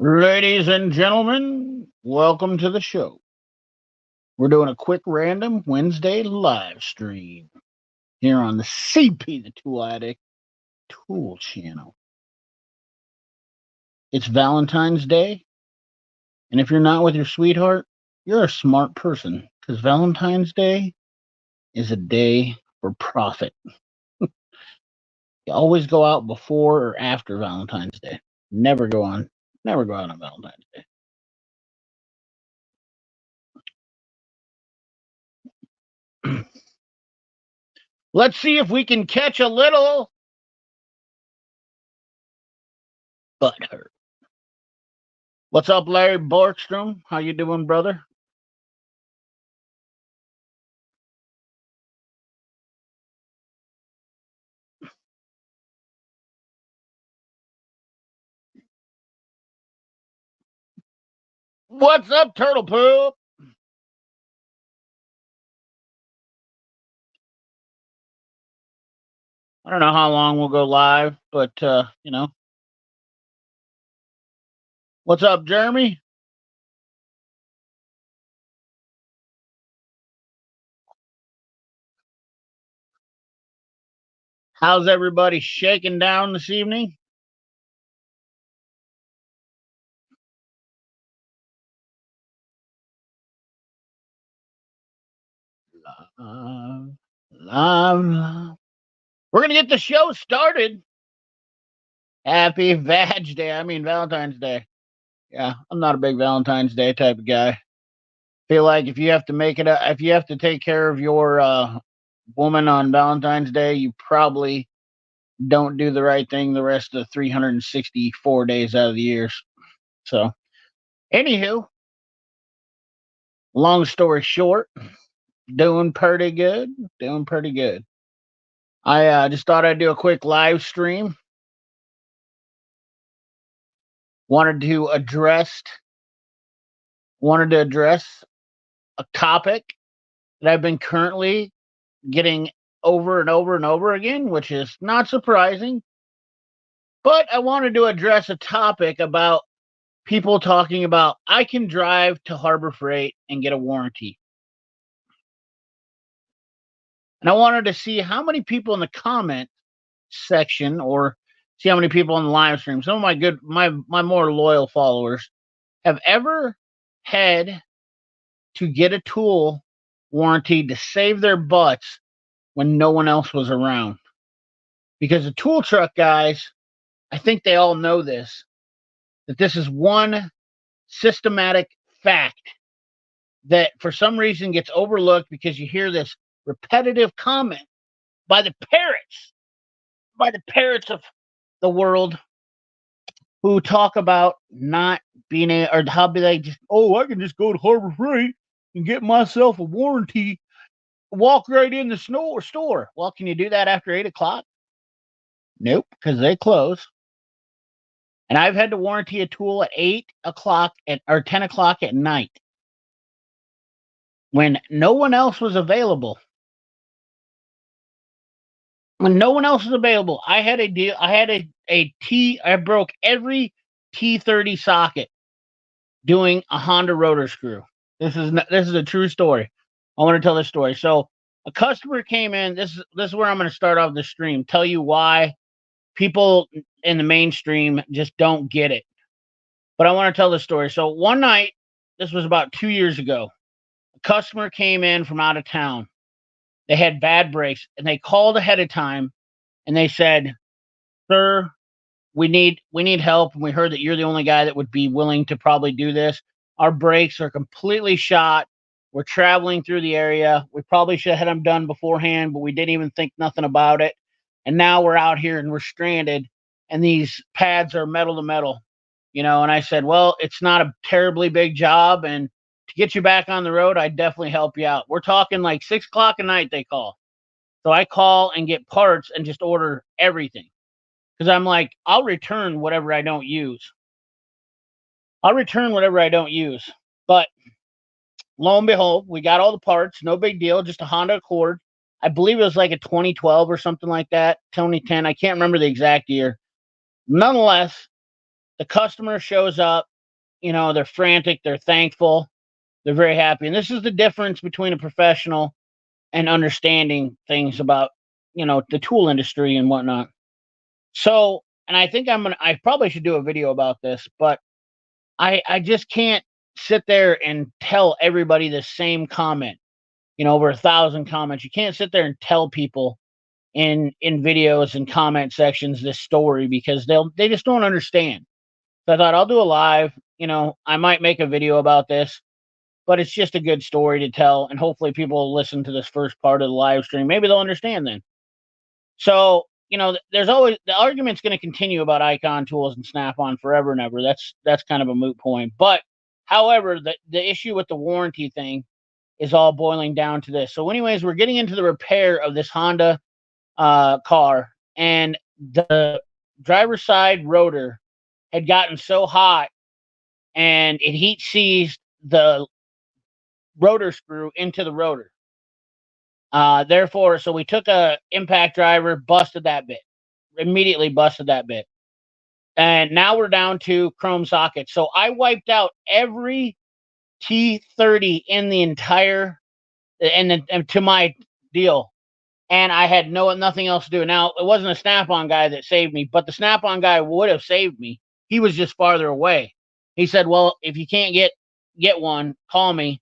Ladies and gentlemen, welcome to the show. We're doing a quick random Wednesday live stream here on the CP the Tool Addict Tool channel. It's Valentine's Day, and if you're not with your sweetheart, you're a smart person because Valentine's Day is a day for profit. You always go out before or after Valentine's Day. Never go out on Valentine's Day. Let's see if we can catch a little butthurt. What's up, Larry Borkstrom? How you doing, brother? What's up, Turtle Poop? I don't know how long we'll go live, but what's up, Jeremy? How's everybody shaking down this evening? Love, love. We're gonna get the show started. Happy Vag Day. I mean Valentine's Day. Yeah, I'm not a big Valentine's Day type of guy. Feel like if you have to if you have to take care of your woman on Valentine's Day, you probably don't do the right thing the rest of the 364 days out of the year. So, anywho, long story short, doing pretty good. Doing pretty good. I just thought I'd do a quick live stream. Wanted to address a topic that I've been currently getting over and over and over again, which is not surprising. But I wanted to address a topic about people talking about I can drive to Harbor Freight and get a warranty. And I wanted to see how many people in the comment section or see how many people on the live stream, some of my more loyal followers have ever had to get a tool warranty to save their butts when no one else was around. Because the tool truck guys, I think they all know this, that this is one systematic fact that for some reason gets overlooked because you hear this repetitive comment by the parrots of the world who talk about not being a or how be they just I can just go to Harbor Freight and get myself a warranty, walk right in the store. Well, can you do that after 8 o'clock? Nope, because they close. And I've had to warranty a tool at 8 o'clock or 10 o'clock at night when no one else was available. When no one else was available, I had a deal. I had I broke every T30 socket doing a Honda rotor screw. This is a true story. I want to tell this story. So a customer came in. This is where I'm going to start off the stream. Tell you why people in the mainstream just don't get it. But I want to tell this story. So one night, this was about 2 years ago, a customer came in from out of town. They had bad brakes, and they called ahead of time, and they said, "Sir, we need help, and we heard that you're the only guy that would be willing to probably do this. Our brakes are completely shot. We're traveling through the area. We probably should have had them done beforehand, but we didn't even think nothing about it. And now we're out here and we're stranded, and these pads are metal to metal, And I said, well, it's not a terribly big job, and to get you back on the road, I'd definitely help you out. We're talking like 6 o'clock at night. They call, so I call and get parts and just order everything. Because I'm like, I'll return whatever I don't use. But lo and behold, we got all the parts. No big deal. Just a Honda Accord. I believe it was like a 2012 or something like that. 2010. I can't remember the exact year. Nonetheless, the customer shows up, they're frantic, they're thankful, they're very happy. And this is the difference between a professional and understanding things about, the tool industry and whatnot. So, and I think I probably should do a video about this, but I just can't sit there and tell everybody the same comment, over 1,000 comments. You can't sit there and tell people in videos and comment sections this story because they just don't understand. So I thought I'll do a live, I might make a video about this, but it's just a good story to tell, and hopefully people will listen to this first part of the live stream. Maybe they'll understand then. So, there's always the argument's going to continue about Icon tools and Snap-on forever and ever. That's kind of a moot point. But however, the issue with the warranty thing is all boiling down to this. So anyways, we're getting into the repair of this Honda car, and the driver's side rotor had gotten so hot and it heat seized the rotor screw into the rotor. Therefore, so we took a impact driver, immediately busted that bit. And now we're down to chrome sockets. So I wiped out every T30 in the entire, and to my deal. And I had nothing else to do. Now, it wasn't a Snap-on guy that saved me, but the Snap-on guy would have saved me. He was just farther away. He said, well, if you can't get one, call me,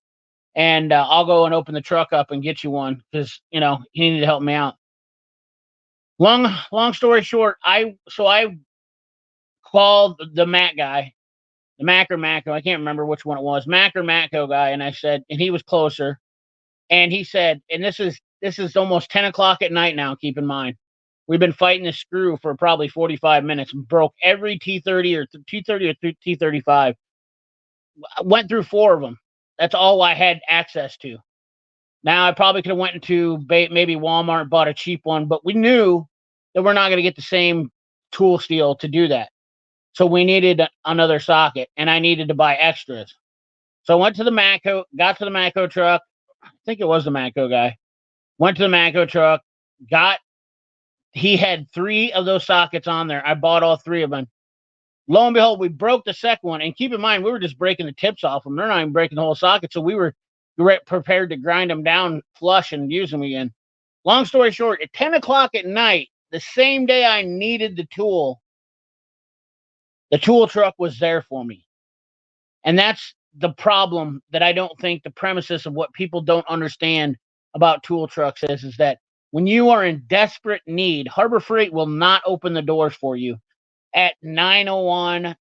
and I'll go and open the truck up and get you one, because, he needed to help me out. Long story short, I called the Mac guy, the Mac or Macco, I can't remember which one it was, Mac or Macco guy, and I said, and he was closer, and he said, and this is almost 10 o'clock at night now, keep in mind. We've been fighting this screw for probably 45 minutes, broke every T30 or T30 or T35. Went through 4 of them. That's all I had access to. Now, I probably could have went into maybe Walmart and bought a cheap one, but we knew that we're not going to get the same tool steel to do that. So we needed another socket, and I needed to buy extras. So I went to the Matco, got to the Matco truck. I think it was the Matco guy. Went to the Matco truck, he had 3 of those sockets on there. I bought all 3 of them. Lo and behold, we broke the second one. And keep in mind, we were just breaking the tips off them. They're not even breaking the whole socket. So we were prepared to grind them down flush and use them again. Long story short, at 10 o'clock at night, the same day I needed the tool truck was there for me. And that's the problem that I don't think the premises of what people don't understand about tool trucks is that when you are in desperate need, Harbor Freight will not open the doors for you at 9:01,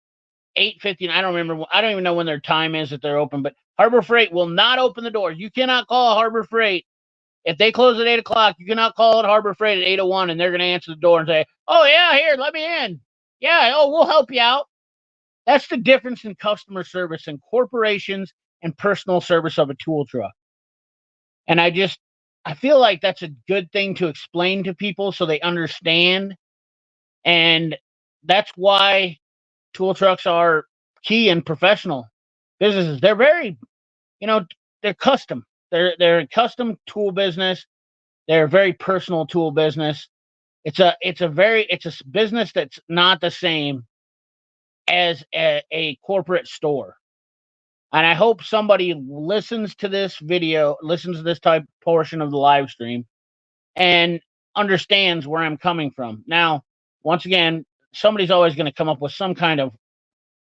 8:50. I don't even know when their time is that they're open, but Harbor Freight will not open the doors. You cannot call Harbor Freight. If they close at 8 o'clock, you cannot call at Harbor Freight at 8:01 and they're going to answer the door and say, oh, yeah, here, let me in. Yeah, we'll help you out. That's the difference in customer service and corporations and personal service of a tool truck. And I feel like that's a good thing to explain to people so they understand. And that's why tool trucks are key in professional businesses. They're very, they're custom. They're a custom tool business. They're a very personal tool business. It's a business that's not the same as a corporate store. And I hope somebody listens to this video, listens to this type portion of the live stream, and understands where I'm coming from. Now, once again, somebody's always going to come up with some kind of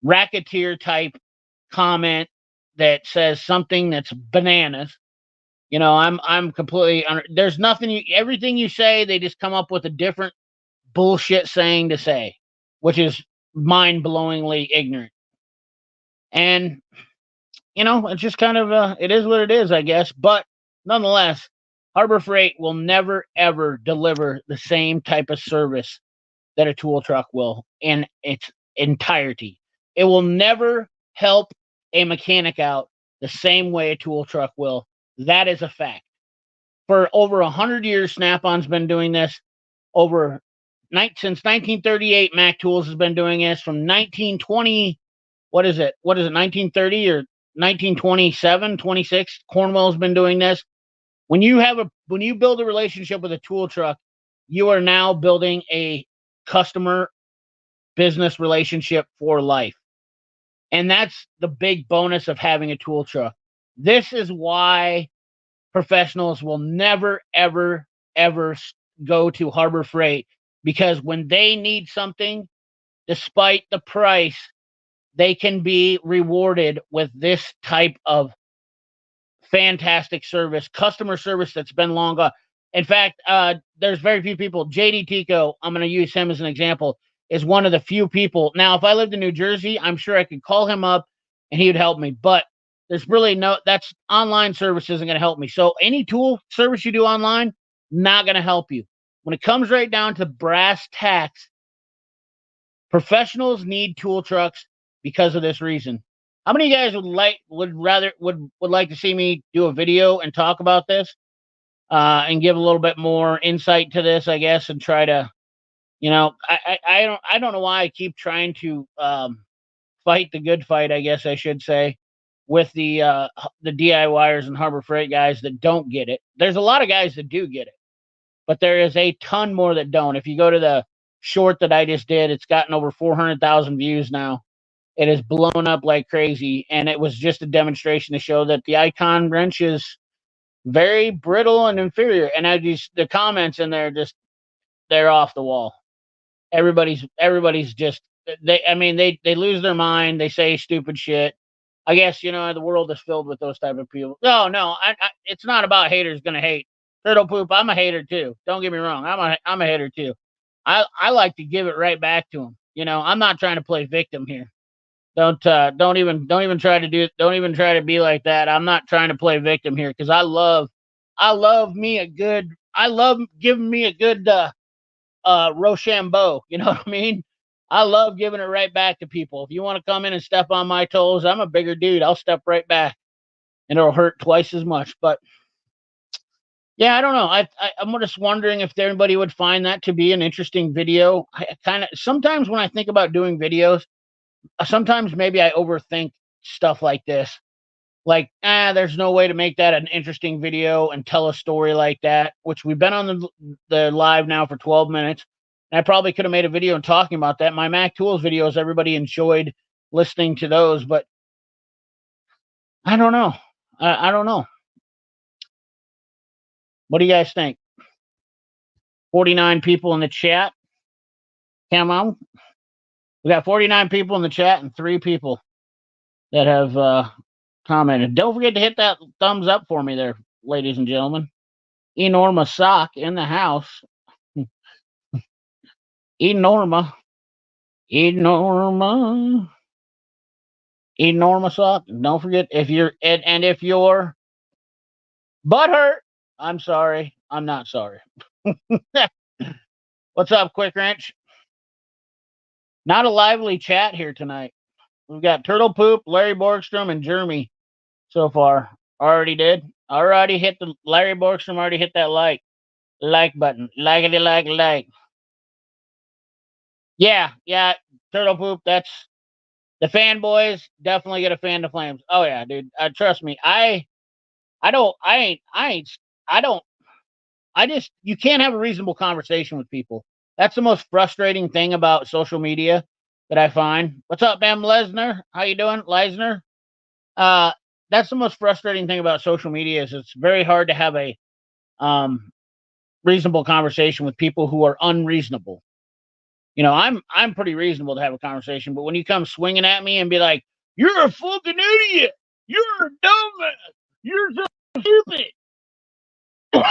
racketeer type comment that says something that's bananas. I'm completely there's nothing everything you say, they just come up with a different bullshit saying to say, which is mind-blowingly ignorant. And it's just kind of it is what it is, I guess. But nonetheless, Harbor Freight will never ever deliver the same type of service that a tool truck will in its entirety. It will never help a mechanic out the same way a tool truck will. That is a fact. For over 100 years, Snap-on's been doing this. Since 1938, Mac Tools has been doing this. From 1920, what is it? 1930 or 1927, 26? Cornwell's been doing this. When you build a relationship with a tool truck, you are now building a customer business relationship for life. And that's the big bonus of having a tool truck. This is why professionals will never, ever, ever go to Harbor Freight, because when they need something, despite the price, they can be rewarded with this type of fantastic service, customer service that's been long gone. In fact, there's very few people. JD Tico, I'm going to use him as an example, is one of the few people. Now, if I lived in New Jersey, I'm sure I could call him up and he would help me. But there's really that's online service isn't going to help me. So any tool service you do online, not going to help you. When it comes right down to brass tacks, professionals need tool trucks because of this reason. How many of you guys would like to see me do a video and talk about this, and give a little bit more insight to this, I guess, and try to, I don't know why I keep trying to fight the good fight, I guess I should say, with the DIYers and Harbor Freight guys that don't get it. There's a lot of guys that do get it, but there is a ton more that don't. If you go to the short that I just did, it's gotten over 400,000 views now. It has blown up like crazy, and it was just a demonstration to show that the Icon wrench is very brittle and inferior. And the comments in there, they're off the wall. Everybody's just, they lose their mind. They say stupid shit. I guess, the world is filled with those type of people. No, it's not about haters gonna hate. Turtle Poop, I'm a hater too. Don't get me wrong. I'm a hater too. I like to give it right back to them. I'm not trying to play victim here. Don't even try to be like that. I'm not trying to play victim here, because I love giving me a good Rochambeau. You know what I mean? I love giving it right back to people. If you want to come in and step on my toes, I'm a bigger dude. I'll step right back, and it'll hurt twice as much. But yeah, I don't know. I'm just wondering if anybody would find that to be an interesting video. Sometimes when I think about doing videos, sometimes maybe I overthink stuff like this. Like, there's no way to make that an interesting video and tell a story like that, which we've been on the live now for 12 minutes. And I probably could have made a video and talking about that. My Mac Tools videos, everybody enjoyed listening to those, but I don't know. I don't know. What do you guys think? 49 people in the chat. Come on. We got 49 people in the chat and 3 people that have commented. Don't forget to hit that thumbs up for me there, ladies and gentlemen. Enorma Sock in the house. Enorma Sock. Don't forget, if you're butt hurt, I'm sorry. I'm not sorry. What's up, Quick Wrench? Not a lively chat here tonight. We've got Turtle Poop, Larry Borgstrom, and Jeremy so far. Already hit the Larry Borgstrom. Already hit that like button. Like. Yeah. Turtle Poop. That's the fanboys. Definitely get a fan to flames. Oh yeah, dude. Trust me. You can't have a reasonable conversation with people. That's the most frustrating thing about social media that I find. What's up, Bam Lesnar? How you doing, Lesnar? That's the most frustrating thing about social media, is it's very hard to have a reasonable conversation with people who are unreasonable. I'm pretty reasonable to have a conversation, but when you come swinging at me and be like, "You're a fucking idiot. You're a dumbass. You're so stupid."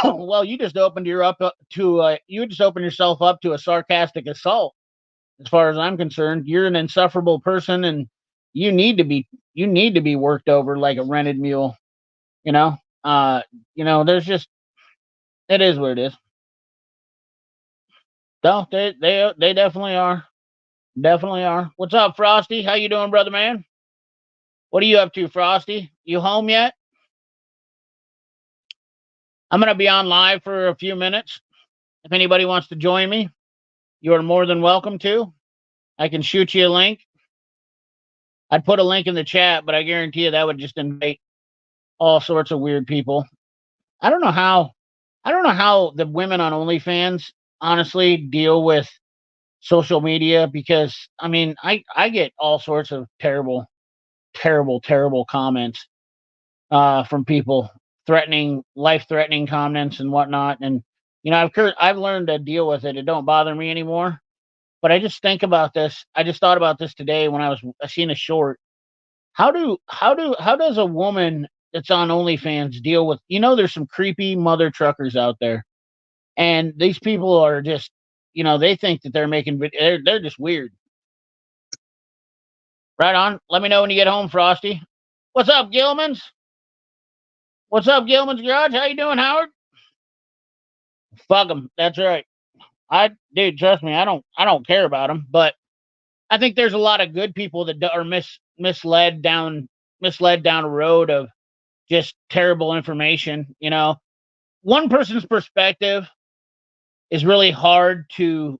Well, you just opened yourself up to a sarcastic assault. As far as I'm concerned, you're an insufferable person, and you need to be worked over like a rented mule. There's just, it is what it is. No, they definitely are. Definitely are. What's up, Frosty? How you doing, brother man? What are you up to, Frosty? You home yet? I'm going to be on live for a few minutes. If anybody wants to join me, you are more than welcome to. I can shoot you a link. I'd put a link in the chat, but I guarantee you that would just invite all sorts of weird people. I don't know how the women on OnlyFans honestly deal with social media because I mean I get all sorts of terrible comments from people threatening life threatening comments and whatnot. And I've learned to deal with it. It don't bother me anymore. But I just think about this. I just thought about this today when I seen a short. How does a woman that's on OnlyFans deal with, there's some creepy mother truckers out there, and these people are just, they think that they're making they're just weird. Right on. Let me know when you get home, Frosty. What's up, Gilman's? What's up, Gilman's Garage? How you doing, Howard? Fuck them. That's right. Dude, trust me, I don't care about them, but I think there's a lot of good people that are misled down a road of just terrible information. One person's perspective is really hard to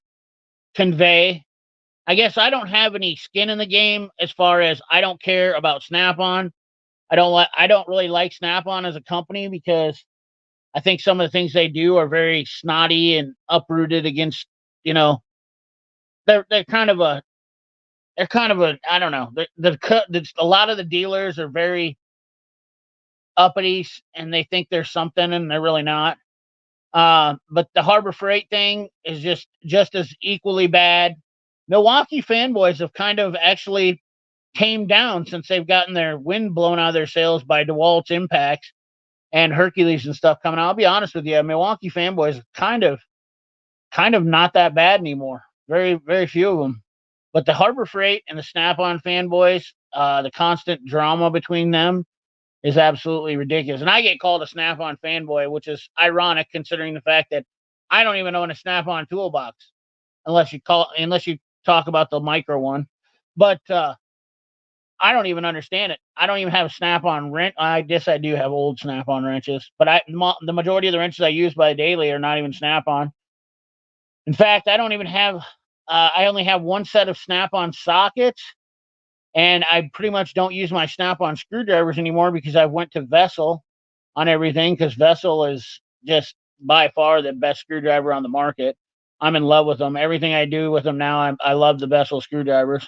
convey. I guess I don't have any skin in the game as far as I don't care about Snap-on. I don't really like Snap-on as a company because I think some of the things they do are very snotty and uprooted against, you know, they're kind of a I don't know. A lot of the dealers are very uppity and they think they're something and they're really not. But the Harbor Freight thing is just as equally bad. Milwaukee fanboys have kind of actually tamed down since they've gotten their wind blown out of their sails by DeWalt's impacts and Hercules and stuff coming out. I'll be honest with you, Milwaukee fanboys are kind of not that bad anymore. Very, very few of them. But the Harbor Freight and the Snap-on fanboys, the constant drama between them is absolutely ridiculous. And I get called a Snap-on fanboy, which is ironic considering the fact that I don't even own a Snap-on toolbox unless you talk about the micro one. But I don't even understand it. I don't even have a Snap-on wrench. I guess I do have old Snap-on wrenches, but the majority of the wrenches I use by the daily are not even Snap-on. In fact, I don't even have. I only have one set of Snap-on sockets, and I pretty much don't use my Snap-on screwdrivers anymore because I went to Vessel on everything because Vessel is just by far the best screwdriver on the market. I'm in love with them. Everything I do with them now, I love the Vessel screwdrivers.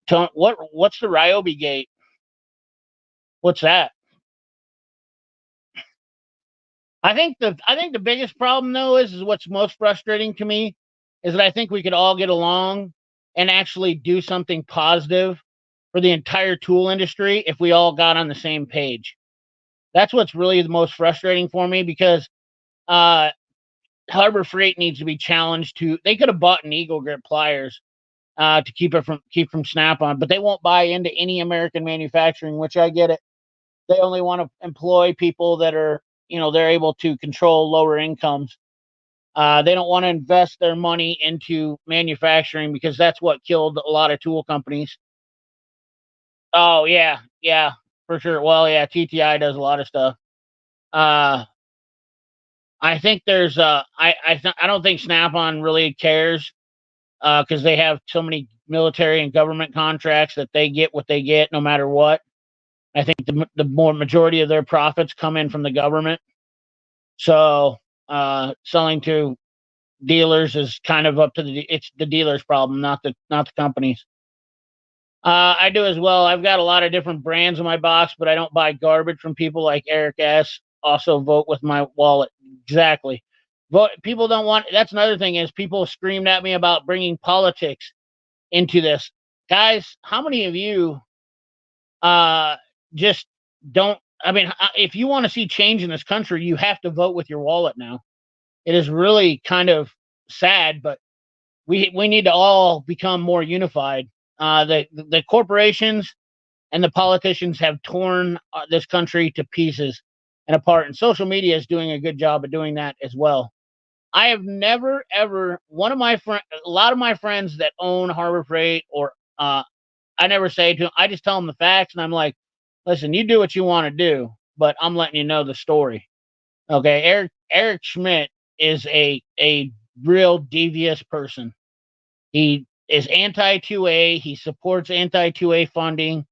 What's the Ryobi gate? What's that? I think the biggest problem though is what's most frustrating to me is that I think we could all get along and actually do something positive for the entire tool industry if we all got on the same page. That's what's really the most frustrating for me because uh, Harbor Freight needs to be challenged to. They could have bought an Eagle Grip pliers to keep from Snap-on, but they won't buy into any American manufacturing, which I get it. They only want to employ people that are, they're able to control lower incomes. They don't want to invest their money into manufacturing because that's what killed a lot of tool companies. Oh yeah, yeah, for sure. Well, yeah, TTI does a lot of stuff. Uh, I think there's I don't think Snap-on really cares because they have so many military and government contracts that they get what they get no matter what. I think the more majority of their profits come in from the government. So selling to dealers is kind of up to it's the dealer's problem, not the company's. I do as well. I've got a lot of different brands in my box, but I don't buy garbage from people like Eric S. Also vote with my wallet. Exactly. Vote. People don't want. That's another thing is people screamed at me about bringing politics into this. Guys, how many of you uh just don't? I mean, if you want to see change in this country, you have to vote with your wallet now. It is really kind of sad, but we need to all become more unified. The corporations and the politicians have torn this country to pieces and apart, and social media is doing a good job of doing that as well. I have never ever a lot of my friends that own Harbor Freight or I never say to them, I just tell them the facts, and I'm like, listen, you do what you want to do, but I'm letting you know the story. Okay, Eric Schmidt is a real devious person. He is anti 2A. He supports anti 2A funding.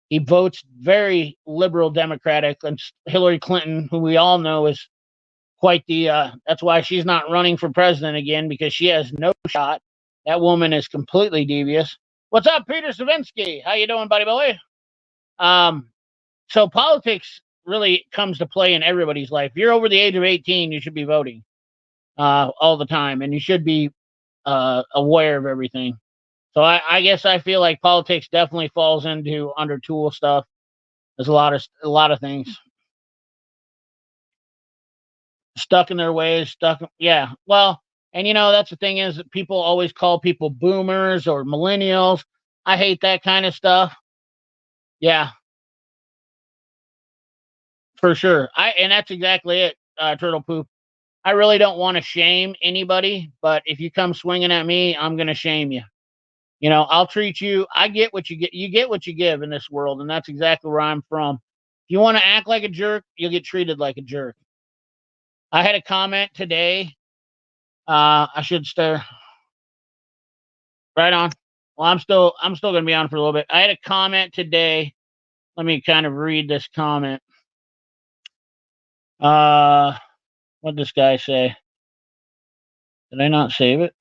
He votes very liberal Democratic, and Hillary Clinton, who we all know is quite the. That's why she's not running for president again, because she has no shot. That woman is completely devious. What's up, Peter Savinsky? How you doing, buddy boy? Um, so politics really comes to play in everybody's life. If you're over the age of 18, you should be voting all the time, and you should be aware of everything. So I guess I feel like politics definitely falls into under tool stuff. There's a lot of things stuck in their ways, stuck. Yeah, well, and that's the thing is that people always call people boomers or millennials. I hate that kind of stuff. Yeah, for sure. And that's exactly it. Turtle poop. I really don't want to shame anybody, but if you come swinging at me, I'm gonna shame you. I'll treat you. I get what you get. You get what you give in this world, and that's exactly where I'm from. If you want to act like a jerk, you'll get treated like a jerk. I had a comment today. I should stare right on. Well, I'm still gonna be on for a little bit. I had a comment today. Let me kind of read this comment. Uh, what did this guy say? Did I not save it?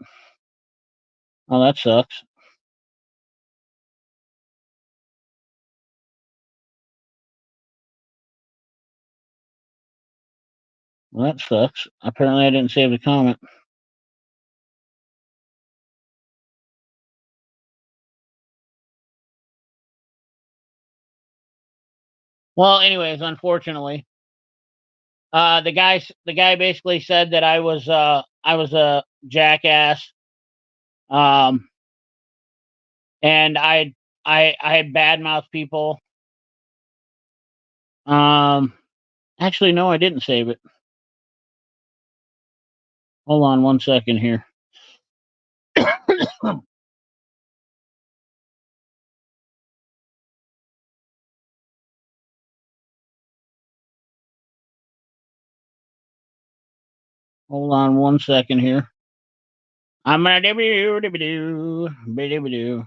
Oh, that sucks. Well, that sucks. Apparently, I didn't save the comment. Well, anyways, unfortunately, the guy basically said that I was a jackass, um, and I had badmouthed people. Um, actually, no, I didn't save it. Hold on one second here. Hold on one second here. I'm gonna do.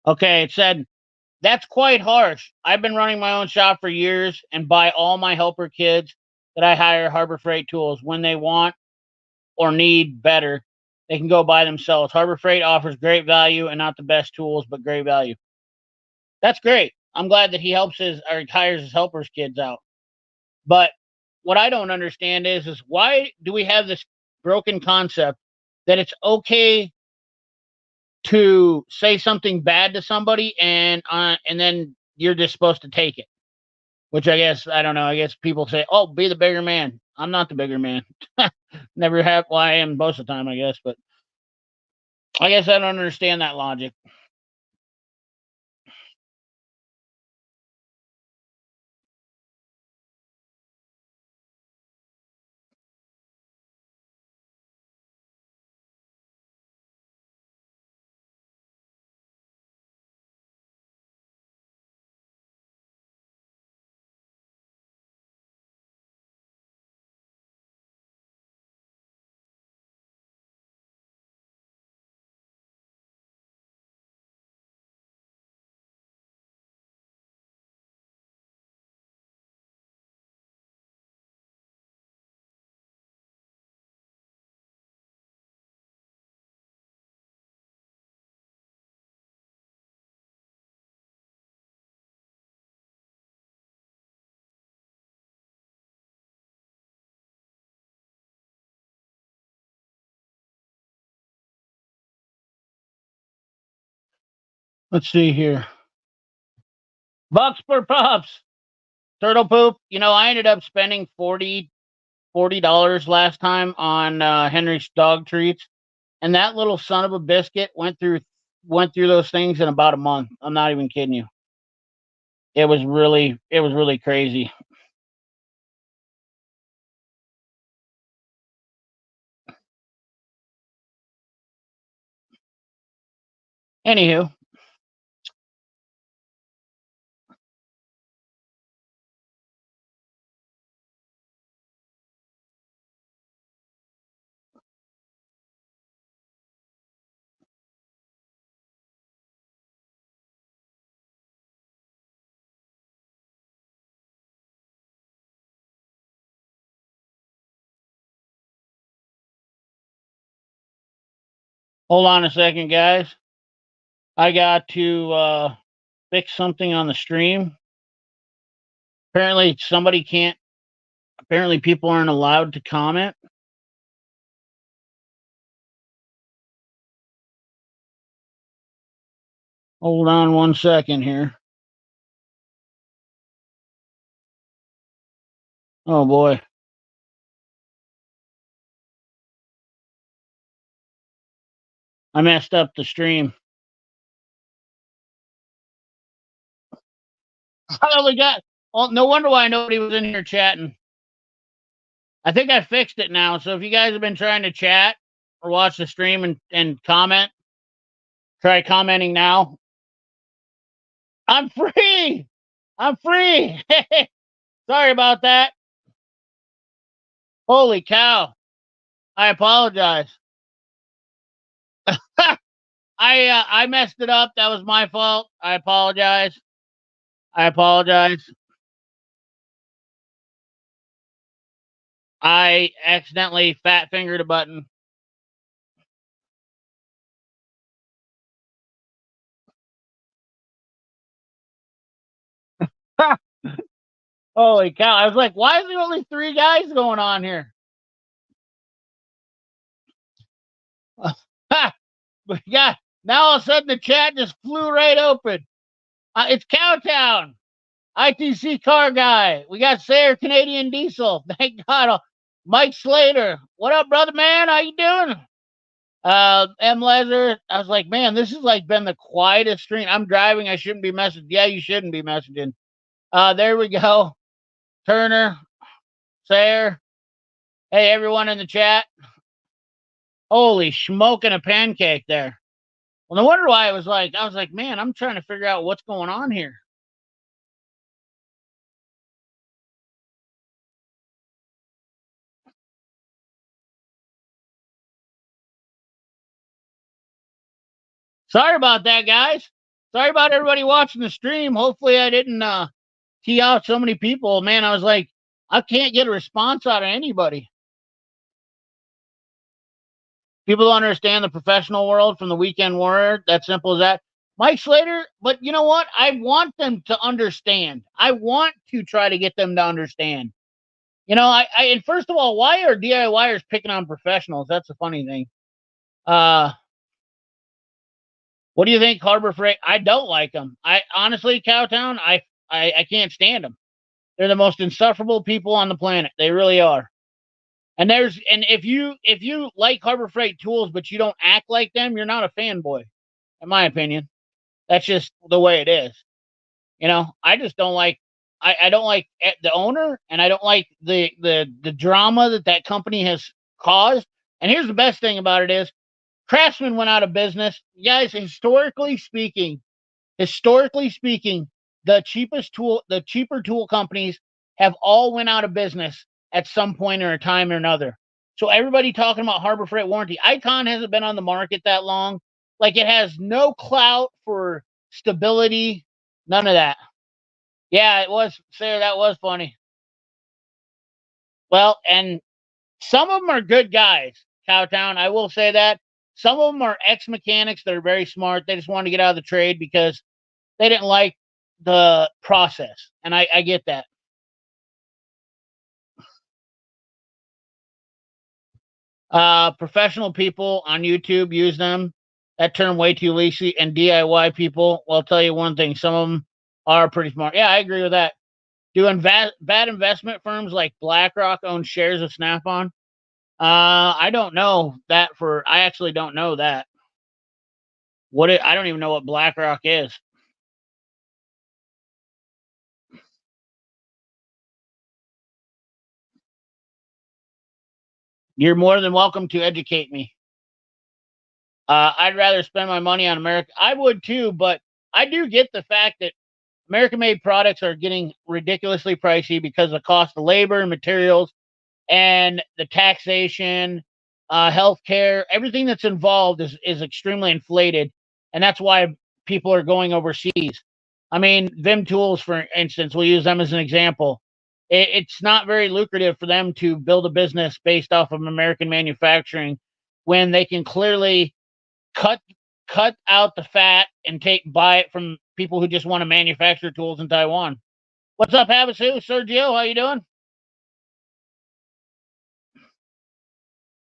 Okay, it said that's quite harsh. I've been running my own shop for years and buy all my helper kids that I hire Harbor Freight tools when they want or need better. They can go by themselves. Harbor Freight offers great value and not the best tools, but great value. That's great. I'm glad that he helps his or hires his helpers kids out. But what I don't understand is why do we have this broken concept that it's okay to say something bad to somebody and then you're just supposed to take it? Which I guess I don't know. I guess people say, "Oh, be the bigger man." I'm not the bigger man. Never have. Well, I am most of the time, I guess, but I guess I don't understand that logic. Let's see here. Bucks for pups. Turtle poop. I ended up spending $40 last time on Henry's dog treats, and that little son of a biscuit went through those things in about a month. I'm not even kidding you. It was really crazy. Anywho, Hold on a second, guys. I got to fix something on the stream. Apparently, apparently, people aren't allowed to comment. Hold on one second here. Oh boy. I messed up the stream. I only got. Well, no wonder why nobody was in here chatting. I think I fixed it now. So if you guys have been trying to chat or watch the stream and comment, try commenting now. I'm free. I'm free. Sorry about that. Holy cow. I apologize. I messed it up. That was my fault. I apologize. I apologize. I accidentally fat fingered a button. Holy cow. I was like, why is there only 3 guys going on here? But yeah, now all of a sudden the chat just flew right open. It's Cowtown, ITC car guy. We got Sayer Canadian Diesel. Thank God. Mike Slater. What up, brother man? How you doing? M. Leather. I was like, man, this has like been the quietest stream. I'm driving. I shouldn't be messaging. Yeah, you shouldn't be messaging. There we go. Turner, Sayer. Hey, everyone in the chat. Holy smoking a pancake there. Well, no wonder why I was like, man, I'm trying to figure out what's going on here. Sorry about that, guys. Sorry about everybody watching the stream. Hopefully I didn't tee out so many people. Man, I was like, I can't get a response out of anybody. People don't understand the professional world from the weekend warrior. That simple as that. Mike Slater, but you know what? I want them to understand. I want to try to get them to understand. You know, and first of all, why are DIYers picking on professionals? That's the funny thing. What do you think, Harbor Freight? I don't like them. I honestly, Cowtown, I can't stand them. They're the most insufferable people on the planet. They really are. And if you like Harbor Freight tools but you don't act like them, you're not a fanboy, in my opinion. That's just the way it is. You know, I just don't like. I don't like the owner, and I don't like the drama that company has caused. And here's the best thing about it is, Craftsman went out of business. Guys, historically speaking, the cheaper tool companies have all went out of business at some point or a time or another. So everybody talking about Harbor Freight warranty. Icon hasn't been on the market that long. Like, it has no clout for stability. None of that. Yeah, it was, Sarah. That was funny. Well, and some of them are good guys, Cowtown. I will say that. Some of them are ex-mechanics that are very smart. They just want to get out of the trade because they didn't like the process. And I get that. Professional people on YouTube use them. That term way too leashy. And DIY people, well, I'll tell you one thing. Some of them are pretty smart. Yeah, I agree with that. Do bad investment firms like BlackRock own shares of Snap-on? I don't know that I actually don't know that. I don't even know what BlackRock is. You're more than welcome to educate me. I'd rather spend my money on America. I would too, but I do get the fact that American-made products are getting ridiculously pricey because of the cost of labor and materials and the taxation, healthcare, everything that's involved is extremely inflated, and that's why people are going overseas. I mean, Vim Tools, for instance, we'll use them as an example. It's not very lucrative for them to build a business based off of American manufacturing when they can clearly cut out the fat and buy it from people who just want to manufacture tools in Taiwan. What's up, Havasu? Sergio, how you doing?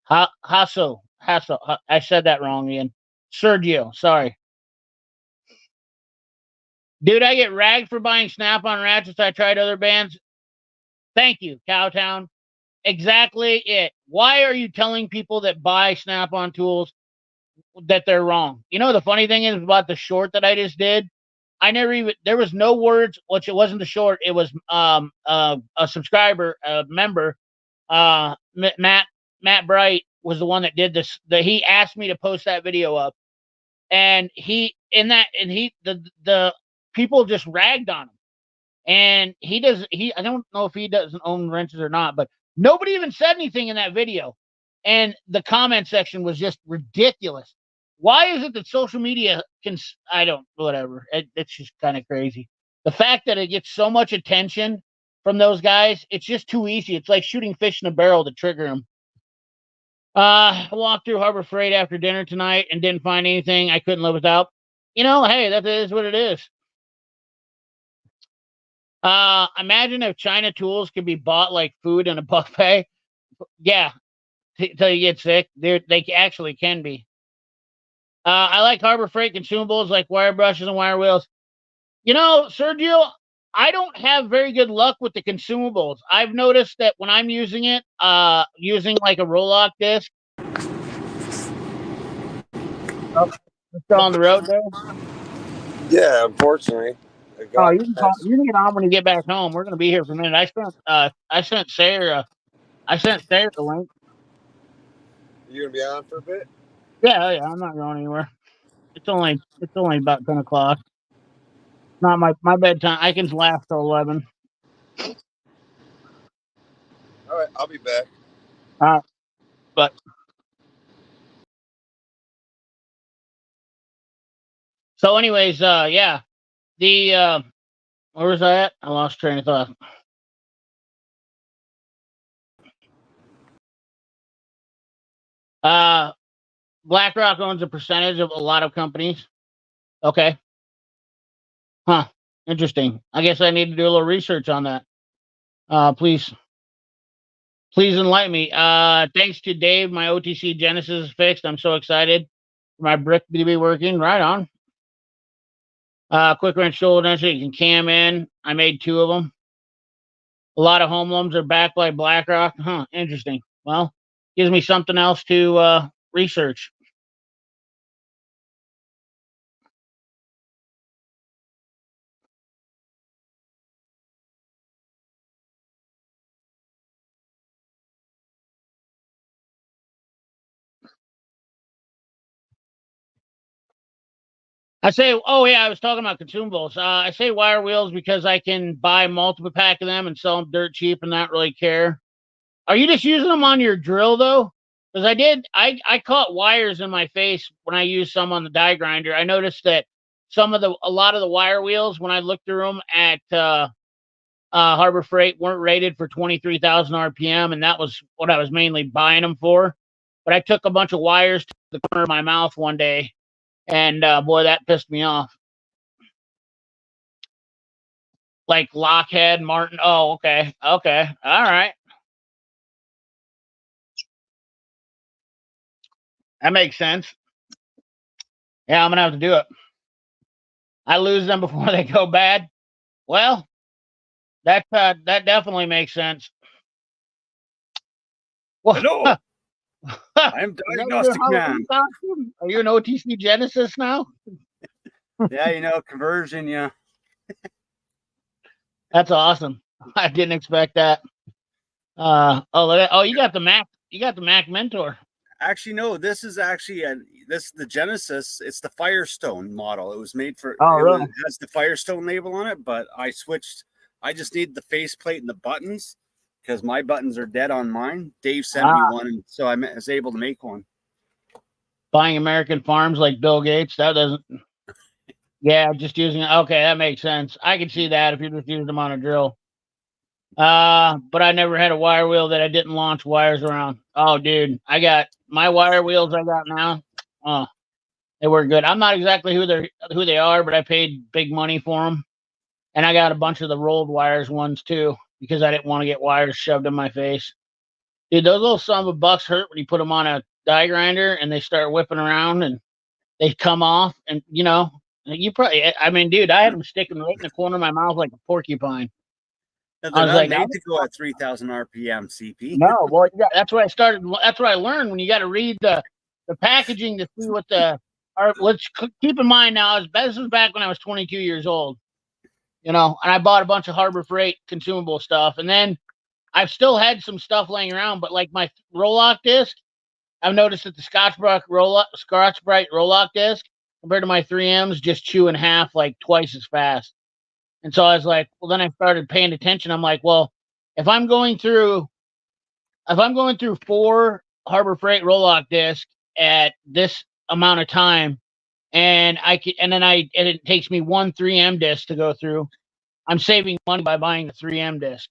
Hasso. I said that wrong, Ian. Sergio, sorry. Dude, I get ragged for buying Snap-on ratchets. I tried other bands. Thank you, Cowtown. Exactly it. Why are you telling people that buy Snap-on tools that they're wrong? You know, the funny thing is about the short that I just did, I never even, there was no words, which it wasn't the short. It was a subscriber, a member, Matt Bright was the one that did this. He asked me to post that video up, and the people just ragged on him. And I don't know if he doesn't own wrenches or not, but nobody even said anything in that video. And the comment section was just ridiculous. Why is it that social media whatever. It's just kind of crazy. The fact that it gets so much attention from those guys, it's just too easy. It's like shooting fish in a barrel to trigger them. I walked through Harbor Freight after dinner tonight and didn't find anything I couldn't live without. You know, hey, that is what it is. Imagine if China tools could be bought like food in a buffet. Yeah, till you get sick. They actually can be. I like Harbor Freight consumables like wire brushes and wire wheels. You know, Sergio, I don't have very good luck with the consumables. I've noticed that when I'm using it, using like a roll-lock disc. Oh, you're still on the road there? Yeah, unfortunately. Oh, you can get on when you get back home. We're gonna be here for a minute. I sent Sarah the link. You gonna be on for a bit? Yeah, I'm not going anywhere. It's only about 10 o'clock. Not my bedtime. I can last till 11. All right, I'll be back. But so, anyways, yeah. The where was I at? I lost train of thought. BlackRock owns a percentage of a lot of companies. Okay. Huh. Interesting. I guess I need to do a little research on that. Please enlighten me. Thanks to Dave, my OTC Genesis is fixed. I'm so excited for my brick to be working. Right on. Quick wrench shoulder density, you can cam in. I made 2 of them. A lot of home loans are backed by BlackRock. Huh, interesting. Well, gives me something else to research. I say, oh yeah, I was talking about consumables. I say wire wheels because I can buy multiple pack of them and sell them dirt cheap and not really care. Are you just using them on your drill though? Because I caught wires in my face when I used some on the die grinder. I noticed that a lot of the wire wheels when I looked through them at Harbor Freight weren't rated for 23,000 RPM, and that was what I was mainly buying them for. But I took a bunch of wires to the corner of my mouth one day, and boy, that pissed me off. Like Lockheed Martin. Oh, okay, all right, that makes sense. Yeah, I'm gonna have to do it. I lose them before they go bad. Well, that definitely makes sense. Well, hello. I'm Diagnostic Man. Are you an OTC Genesis now? Yeah, conversion, yeah. That's awesome. I didn't expect that. You got the Mac. You got the Mac Mentor. Actually, no. This is actually the Genesis. It's the Firestone model. It was made for. Really? It has the Firestone label on it, but I switched. I just need the faceplate and the buttons because my buttons are dead on mine. Dave sent me one, and so I was able to make one. Buying American farms like Bill Gates. That doesn't. Yeah, just using it. Okay, that makes sense. I can see that if you just used them on a drill. But I never had a wire wheel that I didn't launch wires around. Oh, dude, I got my wire wheels I got now. They were good. I'm not exactly who they are, but I paid big money for them, and I got a bunch of the rolled wires ones too because I didn't want to get wires shoved in my face. Dude, those little son of a bucks hurt when you put them on a die grinder and they start whipping around and they come off, and you probably. I mean, dude, I had them sticking right in the corner of my mouth like a porcupine. No, I they're was not like, made to go at 3,000 RPM, CP. no, well, yeah, that's what I started. That's what I learned when you got to read the packaging to see what the. Or let's keep in mind now, this was back when I was 22 years old, and I bought a bunch of Harbor Freight consumable stuff, and then I've still had some stuff laying around, but like my roll-lock disc, I've noticed that the Scotch-Brite roll-lock disc compared to my 3Ms just chew in half like twice as fast. And so I was like, well, then I started paying attention. I'm like, well, if I'm going through 4 Harbor Freight roll-lock discs at this amount of time, and it takes me one 3M disc to go through, I'm saving money by buying the 3M disc.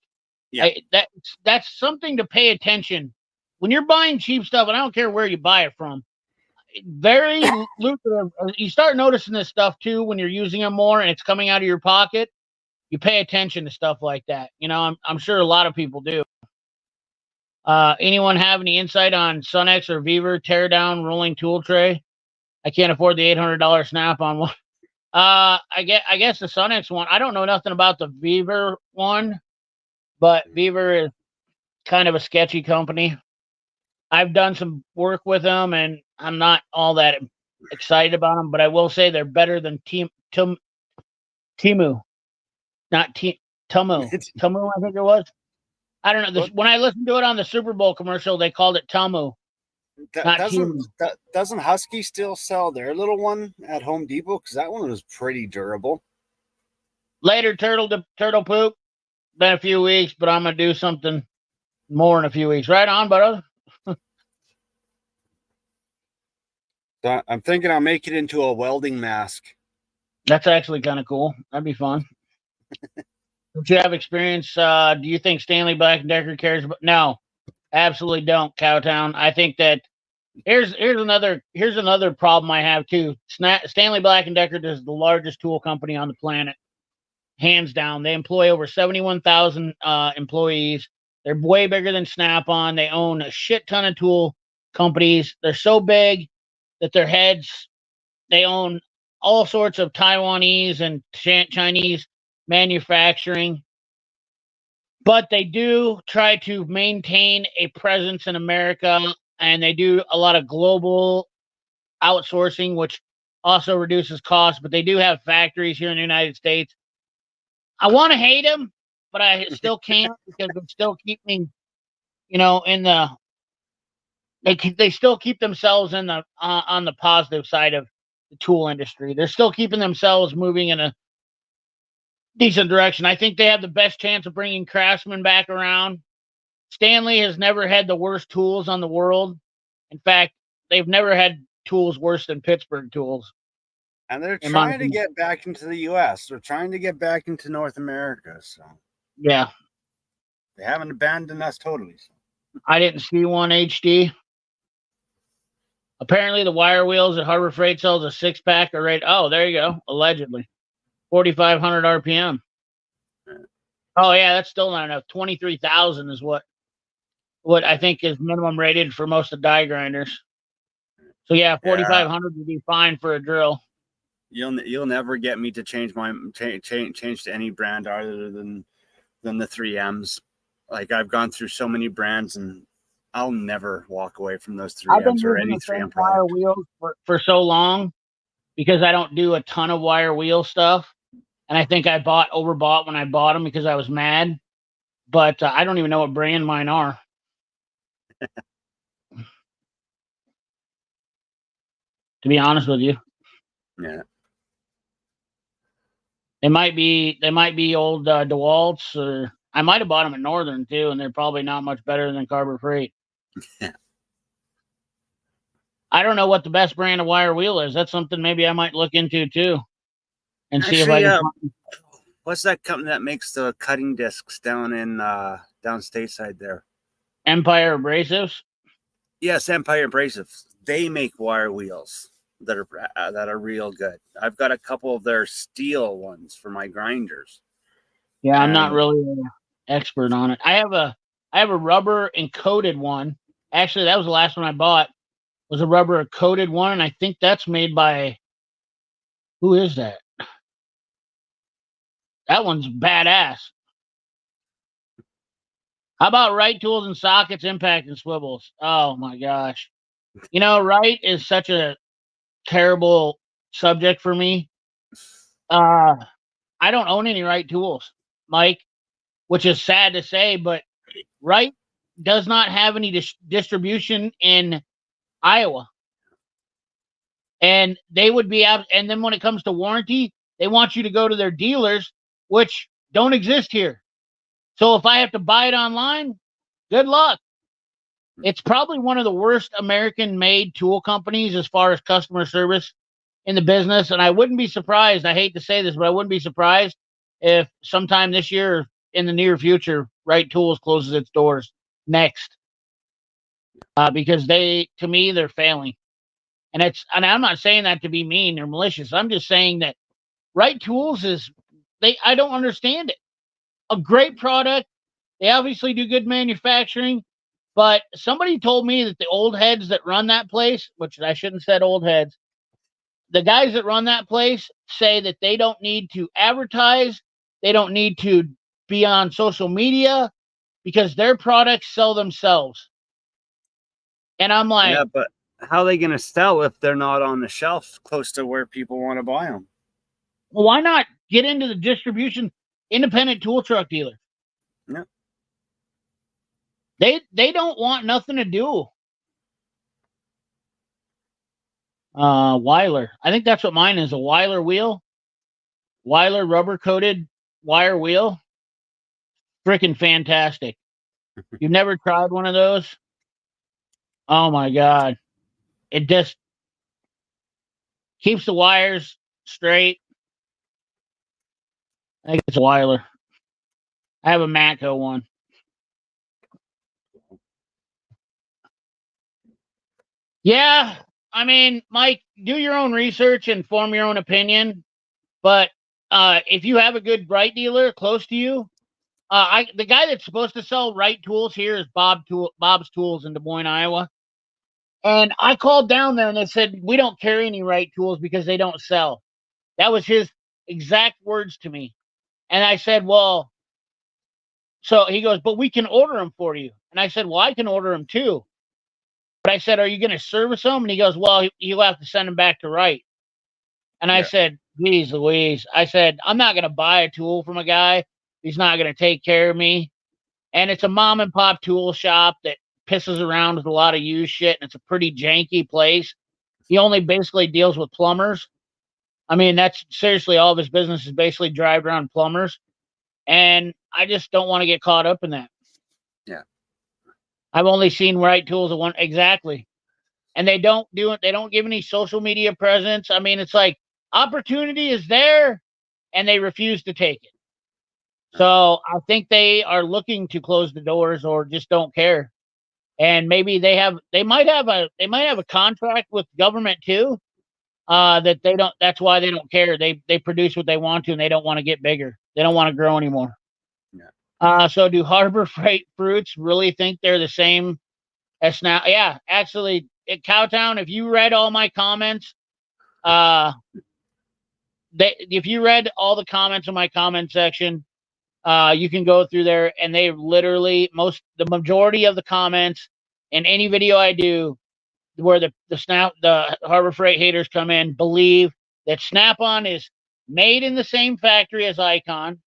Yeah. That's something to pay attention when you're buying cheap stuff, and I don't care where you buy it from. Very lucrative. You start noticing this stuff too when you're using them more, and it's coming out of your pocket. You pay attention to stuff like that. I'm sure a lot of people do. Anyone have any insight on Sunex or Beaver teardown rolling tool tray? I can't afford the $800 Snap-on one. I guess the Sunex one. I don't know nothing about the Beaver one, but Beaver is kind of a sketchy company. I've done some work with them, and I'm not all that excited about them. But I will say they're better than Timu, not Tumu. Tumu, I think it was. I don't know. When I listened to it on the Super Bowl commercial, they called it Tumu. Doesn't Husky still sell their little one at Home Depot? Because that one was pretty durable. Later, turtle poop. Been a few weeks, but I'm gonna do something more in a few weeks. Right on, brother. So I'm thinking I'll make it into a welding mask. That's actually kind of cool. That'd be fun. Don't you have experience? Do you think Stanley Black & Decker cares? No, absolutely don't, Cowtown. I think that here's another problem I have too. Stanley Black & Decker is the largest tool company on the planet, hands down. They employ over 71,000 employees. They're way bigger than Snap-on. They own a shit ton of tool companies. They're so big that their heads, they own all sorts of Taiwanese and Chinese manufacturing. But they do try to maintain a presence in America, and they do a lot of global outsourcing, which also reduces costs. But they do have factories here in the United States. I want to hate them, but I still can't because they still keep me, in the. They still keep themselves in the on the positive side of the tool industry. They're still keeping themselves moving in a decent direction. I think they have the best chance of bringing Craftsman back around. Stanley has never had the worst tools on the world. In fact, they've never had tools worse than Pittsburgh tools. And they're trying to get back into the U.S. They're trying to get back into North America. So yeah, they haven't abandoned us totally. So. I didn't see one HD. Apparently, the wire wheels at Harbor Freight sells a 6-pack are right. Oh, there you go. Allegedly, 4,500 RPM. Oh yeah, that's still not enough. 23,000 is what I think is minimum rated for most of die grinders. So yeah, 4,500 would be fine for a drill. You'll never get me to change change to any brand other than the 3Ms. Like I've gone through so many brands and I'll never walk away from those 3Ms or any 3M product. Wire wheels for so long because I don't do a ton of wire wheel stuff, and I think I overbought when I bought them because I was mad. But I don't even know what brand mine are. To be honest with you, yeah, they might be old DeWalt's, or I might have bought them at Northern too, and they're probably not much better than Harbor Freight. I don't know what the best brand of wire wheel is. That's something maybe I might look into too, and see if I can. What's that company that makes the cutting discs down stateside there? Empire Abrasives. Yes, Empire Abrasives. They make wire wheels. that are real good. I've got a couple of their steel ones for my grinders. Yeah, I'm not And really an expert on it. I have a rubber and coated one. Actually, that was the last one I bought. Was a rubber coated one, and I think that's made by, who is that? That one's badass. How about right tools and sockets, impact and swivels? Oh my gosh. You know, right is such a terrible subject for me. I don't own any right tools, Mike, which is sad to say, but right does not have any distribution in Iowa. And they would be out. And then when it comes to warranty, they want you to go to their dealers, which don't exist here. So if I have to buy it online, good luck. It's probably one of the worst American made tool companies as far as customer service in the business. And I wouldn't be surprised. I hate to say this, but I wouldn't be surprised if sometime this year, in the near future, Right Tools closes its doors next. Because to me, they're failing. And I'm not saying that to be mean or malicious. I'm just saying that Right Tools I don't understand it. A great product. They obviously do good manufacturing, but somebody told me that the old heads that run that place, which I shouldn't have said old heads, the guys that run that place say that they don't need to advertise, they don't need to be on social media because their products sell themselves. And I'm like, yeah, but how are they going to sell if they're not on the shelf close to where people want to buy them? well, why not get into the distribution independent tool truck dealer? No. They don't want nothing to do. Weiler. I think that's what mine is, a Weiler wheel. Weiler rubber coated wire wheel. Freaking fantastic. You've never tried one of those? Oh my god. It just keeps the wires straight. I think it's a Weiler. I have a Matco one. Yeah, I mean, Mike, do your own research and form your own opinion. But if you have a good Right dealer close to you, the guy that's supposed to sell Right tools here is Bob's Tools in Des Moines, Iowa. And I called down there and they said, we don't carry any Right tools because they don't sell. That was his exact words to me. And I said, well, so he goes, but we can order them for you. And I said, well, I can order them too. But I said, are you going to service them? And he goes, well, you'll have to send them back to Right. And I said, geez Louise. I said, I'm not going to buy a tool from a guy. He's not going to take care of me. And it's a mom and pop tool shop that pisses around with a lot of used shit. And it's a pretty janky place. He only basically deals with plumbers. I mean, that's seriously all of his business is basically drive around plumbers. And I just don't want to get caught up in that. Yeah. I've only seen Right Tools at one. Exactly. And they don't do it. They don't give any social media presence. I mean, it's like opportunity is there and they refuse to take it. So I think they are looking to close the doors or just don't care. And maybe they might have a contract with government too. That they don't, that's why they don't care. They produce what they want to and they don't want to get bigger. They don't want to grow anymore. Yeah. So do Harbor Freight Fruits really think they're the same as now? Yeah, actually at Cowtown, if you read all my comments, if you read all the comments in my comment section, you can go through there and they literally the majority of the comments in any video I do where the Harbor Freight haters come in believe that Snap-on is made in the same factory as Icon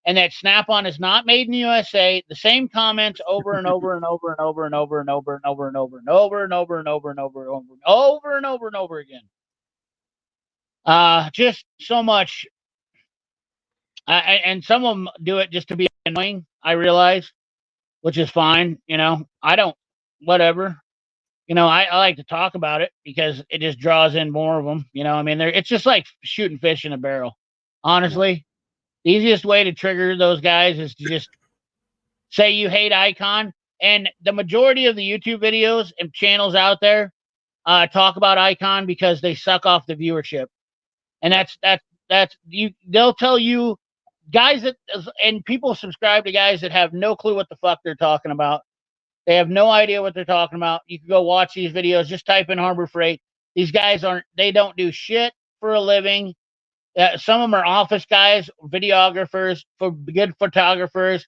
and that Snap-on is not made in the USA. The same comments over and over and over and over and over and over and over and over and over and over and over and over and over and over and over and over again. Just so much. And some of them do it just to be annoying, I realize, which is fine. You know, I don't, whatever. You know, I like to talk about it because it just draws in more of them. You know, I mean, it's just like shooting fish in a barrel. Honestly, the easiest way to trigger those guys is to just say you hate Icon. And the majority of the YouTube videos and channels out there talk about Icon because they suck off the viewership, and that's you. They'll tell you guys that and people subscribe to guys that have no clue what the fuck they're talking about. They have no idea what they're talking about. You can go watch these videos. Just type in Harbor Freight. These guys they don't do shit for a living. Some of them are office guys, videographers, for good photographers,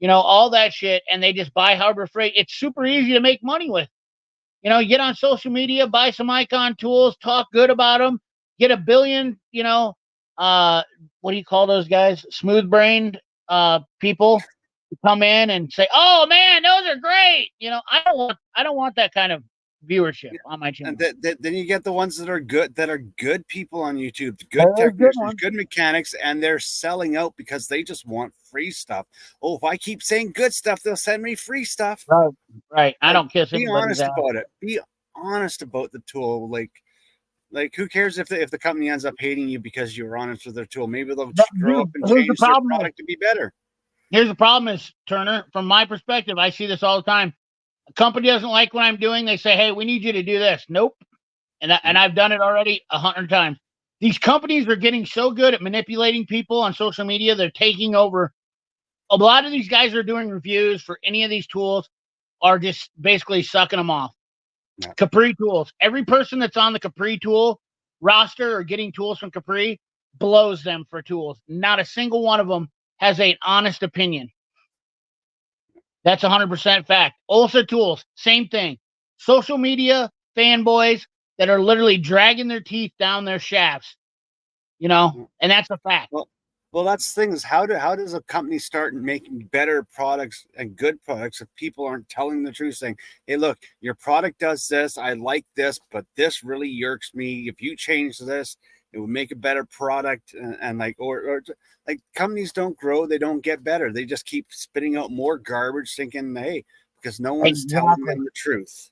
all that shit. And they just buy Harbor Freight. It's super easy to make money with. You get on social media, buy some Icon tools, talk good about them, get a billion, what do you call those guys? Smooth brained people come in and say, "Oh man, those are great." I don't want that kind of viewership on my channel. And then you get the ones that are good people on YouTube, good technicians, good mechanics, and they're selling out because they just want free stuff. Oh, if I keep saying good stuff, they'll send me free stuff. Right. I don't kiss anybody's ass. Be honest about it. Be honest about the tool. Like who cares if the company ends up hating you because you were honest with their tool? Maybe they'll grow up and change their product to be better. Here's the problem is, Turner, from my perspective, I see this all the time. A company doesn't like what I'm doing. They say, "Hey, we need you to do this." Nope. And I've done it already 100 times. These companies are getting so good at manipulating people on social media. They're taking over. A lot of these guys are doing reviews for any of these tools are just basically sucking them off. Yeah. Capri tools. Every person that's on the Capri tool roster or getting tools from Capri blows them for tools. Not a single one of them has an honest opinion. That's 100% fact. Ulsa Tools, same thing. Social media fanboys that are literally dragging their teeth down their shafts, and that's a fact. Well, that's the thing is how does a company start making better products and good products if people aren't telling the truth, saying, "Hey, look, your product does this. I like this, but this really irks me. If you change this, it would make a better product." And like, or like companies don't grow, they don't get better. They just keep spitting out more garbage, thinking, "Hey," because no one's telling them the truth.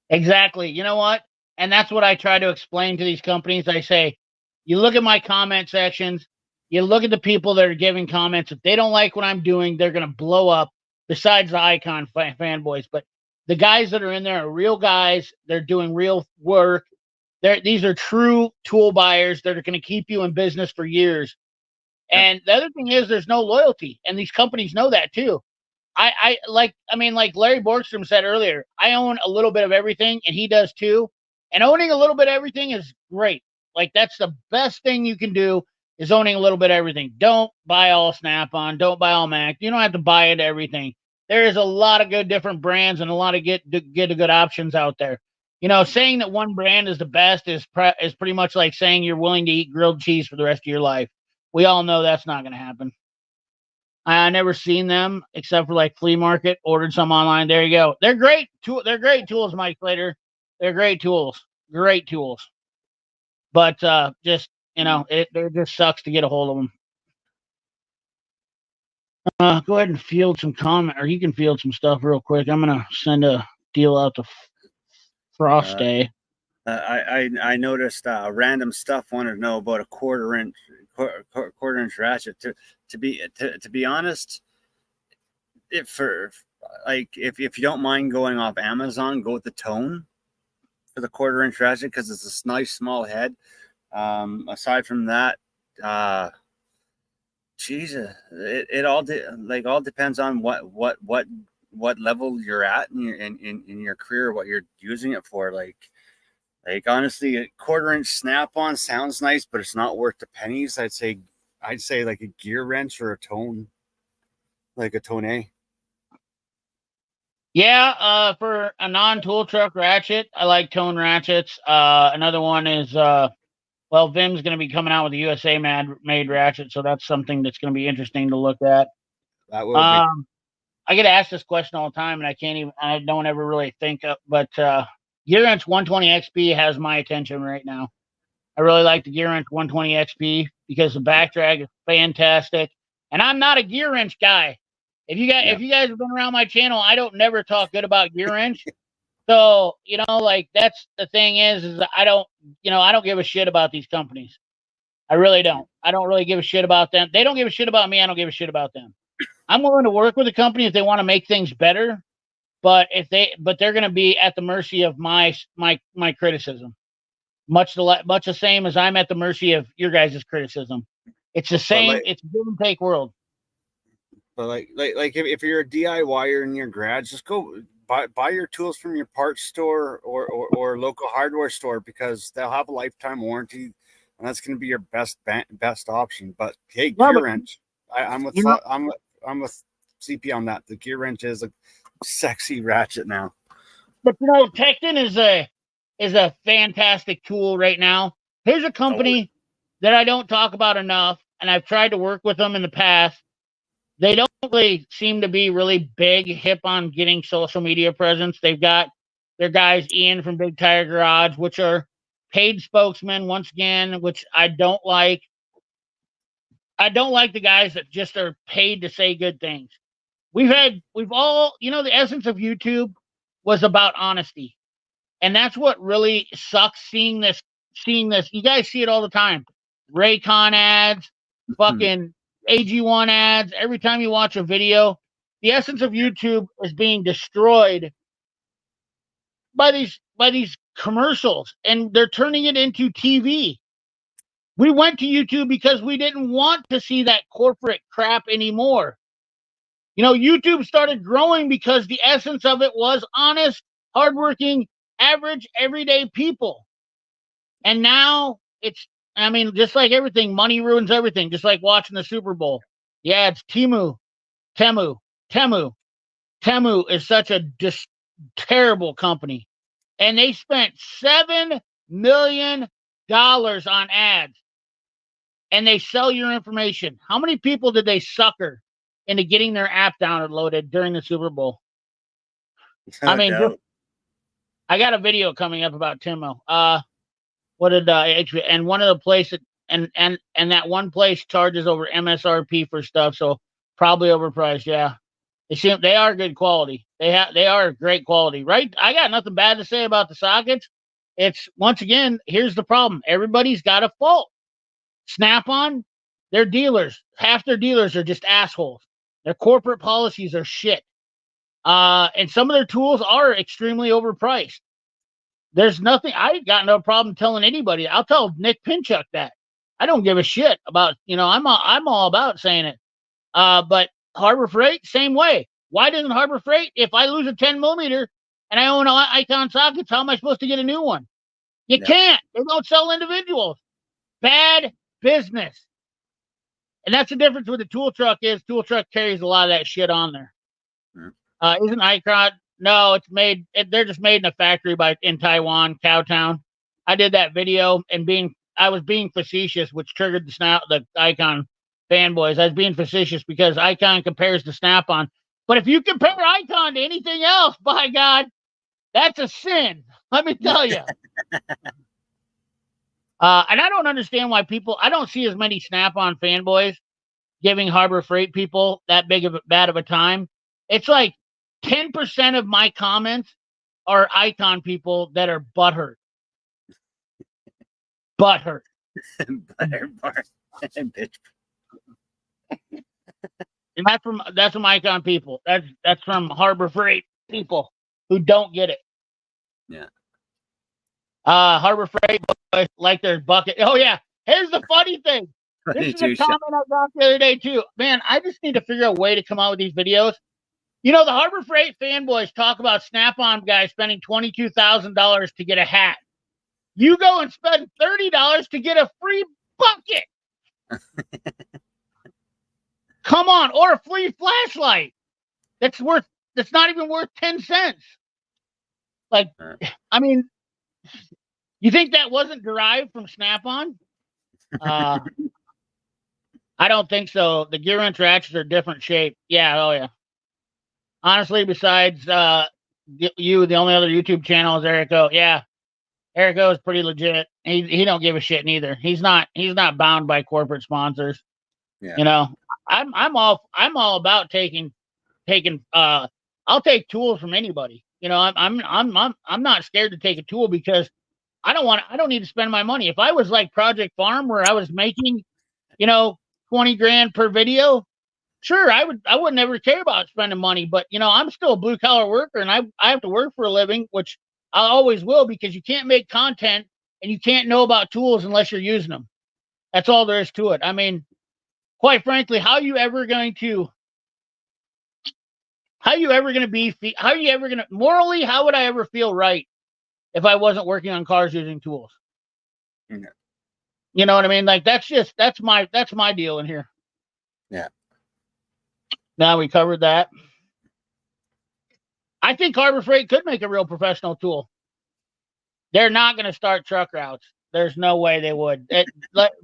Exactly. You know what? And that's what I try to explain to these companies. I say, you look at my comment sections, you look at the people that are giving comments. If they don't like what I'm doing, they're going to blow up, besides the Icon fanboys. But the guys that are in there are real guys. They're doing real work. These are true tool buyers that are going to keep you in business for years. And the other thing is there's no loyalty. And these companies know that too. Like Larry Borgstrom said earlier, I own a little bit of everything, and he does too. And owning a little bit of everything is great. Like, that's the best thing you can do, is owning a little bit of everything. Don't buy all Snap-on. Don't buy all Mac. You don't have to buy into everything. There is a lot of good different brands and a lot of good options out there. Saying that one brand is the best is pretty much like saying you're willing to eat grilled cheese for the rest of your life. We all know that's not going to happen. I never seen them except for like flea market. Ordered some online. There you go. They're great. They're great tools, Mike Slater. They're great tools. Great tools. But just it just sucks to get a hold of them. Go ahead and field some comment, or you can field some stuff real quick. I'm gonna send a deal out to Frost Day. I noticed random stuff. Wanted to know about a quarter inch ratchet. To be honest, if you don't mind going off Amazon, go with the Tone for the quarter inch ratchet because it's this nice small head. Aside from that, Jesus, it all depends on what level you're at in your career, what you're using it for. Like honestly, a quarter inch Snap-on sounds nice, but it's not worth the pennies. I'd say like a gear wrench or a Tone, like a Tone A. Yeah, for a non-tool truck ratchet, I like Tone ratchets. Another one is Vim's going to be coming out with a USA made ratchet, so that's something that's going to be interesting to look at. That will be. I get asked this question all the time, and I don't ever really think of, but Gear Wrench 120 XP has my attention right now. I really like the Gear Wrench 120 XP because the back drag is fantastic, and I'm not a Gear Wrench guy. If you guys have been around my channel, I don't never talk good about Gear Wrench. So, like, that's the thing is I don't give a shit about these companies. I really don't. I don't really give a shit about them. They don't give a shit about me. I don't give a shit about them. I'm willing to work with a company if they want to make things better. but they're going to be at the mercy of my criticism, much the same as I'm at the mercy of your guys' criticism. It's the same. It's a give and take world. But like if you're a DIYer in your garage, just go buy your tools from your parts store or local hardware store, because they'll have a lifetime warranty, and that's going to be your best option. But hey, gear wrench, I'm with CP on that. The gear wrench is a sexy ratchet now. But Tecton is a fantastic tool right now. Here's a company that I don't talk about enough, and I've tried to work with them in the past. They don't really seem to be really hip on getting social media presence. They've got their guys, Ian from Big Tire Garage, which are paid spokesmen, once again, which I don't like. I don't like the guys that just are paid to say good things. We've all, the essence of YouTube was about honesty. And that's what really sucks, seeing this. You guys see it all the time. Raycon ads, fucking AG1 ads. Every time you watch a video, the essence of YouTube is being destroyed by these commercials, and they're turning it into TV. We went to YouTube because we didn't want to see that corporate crap anymore. YouTube started growing because the essence of it was honest, hardworking, average, everyday people. And now just like everything, money ruins everything. Just like watching the Super Bowl. Yeah, it's Temu. Temu is such a terrible company. And they spent $7 million on ads. And they sell your information. How many people did they sucker into getting their app downloaded during the Super Bowl? I got a video coming up about Temu. What did and one of the places and that one place charges over MSRP for stuff, so probably overpriced. Yeah, they are good quality. They are great quality, right? I got nothing bad to say about the sockets. It's, once again, here's the problem: everybody's got a fault. Snap-on, they're dealers. Half their dealers are just assholes. Their corporate policies are shit. And some of their tools are extremely overpriced. There's nothing. I got no problem telling anybody. I'll tell Nick Pinchuk that. I don't give a shit about, I'm all about saying it. But Harbor Freight, same way. Why doesn't Harbor Freight, if I lose a 10 millimeter and I own Icon sockets, how am I supposed to get a new one? You can't. They don't sell individuals. Bad business. And that's the difference with the tool truck is tool truck carries a lot of that shit on there. Isn't Icon? No, they're just made in a factory in Taiwan, Cowtown. I did that video and I was being facetious, which triggered the Icon fanboys. I was being facetious because Icon compares to Snap-on. But if you compare Icon to anything else, by God, that's a sin. Let me tell you. And I don't understand why I don't see as many Snap-on fanboys giving Harbor Freight people that bad of a time. It's like 10% of my comments are Icon people that are butthurt. Butthurt. And that's from Icon people. That's from Harbor Freight people who don't get it. Yeah. Harbor Freight boys like their bucket. Oh yeah. Here's the funny thing. This is a comment I got the other day too. Man, I just need to figure out a way to come out with these videos. The Harbor Freight fanboys talk about Snap-on guys spending $22,000 to get a hat. You go and spend $30 to get a free bucket. Come on, or a free flashlight. That's not even worth 10 cents. Like, I mean, you think that wasn't derived from Snap-on? I don't think so. The gear wrench ratchets are different shape. Yeah, oh yeah. Honestly, besides you, the only other YouTube channel is Erico. Yeah, Erico is pretty legit. He don't give a shit neither. He's not bound by corporate sponsors. Yeah. I'm all about taking. I'll take tools from anybody. I'm not scared to take a tool because I don't need to spend my money. If I was like Project Farm where I was making, $20 grand per video, sure, I would never care about spending money, but I'm still a blue collar worker, and I have to work for a living, which I always will, because you can't make content and you can't know about tools unless you're using them. That's all there is to it. I mean, quite frankly, how are you ever going to morally, how would I ever feel right if I wasn't working on cars using tools? Yeah. You know what I mean? Like, that's my deal in here. Yeah. Now we covered that. I think Harbor Freight could make a real professional tool. They're not going to start truck routes. There's no way they would.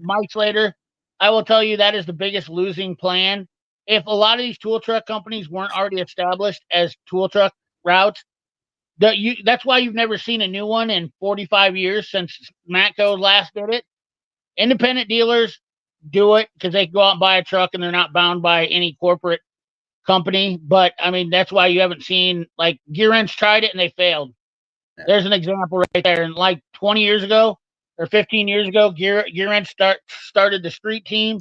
Mike Slater, I will tell you, that is the biggest losing plan. If a lot of these tool truck companies weren't already established as tool truck routes, that's why you've never seen a new one in 45 years since Matco last did it. Independent dealers do it because they can go out and buy a truck and they're not bound by any corporate company. But I mean, that's why you haven't seen, like, Gear Wrench tried it and they failed. Yeah. There's an example right there. And like 20 years ago or 15 years ago, Gear Wrench started the street team,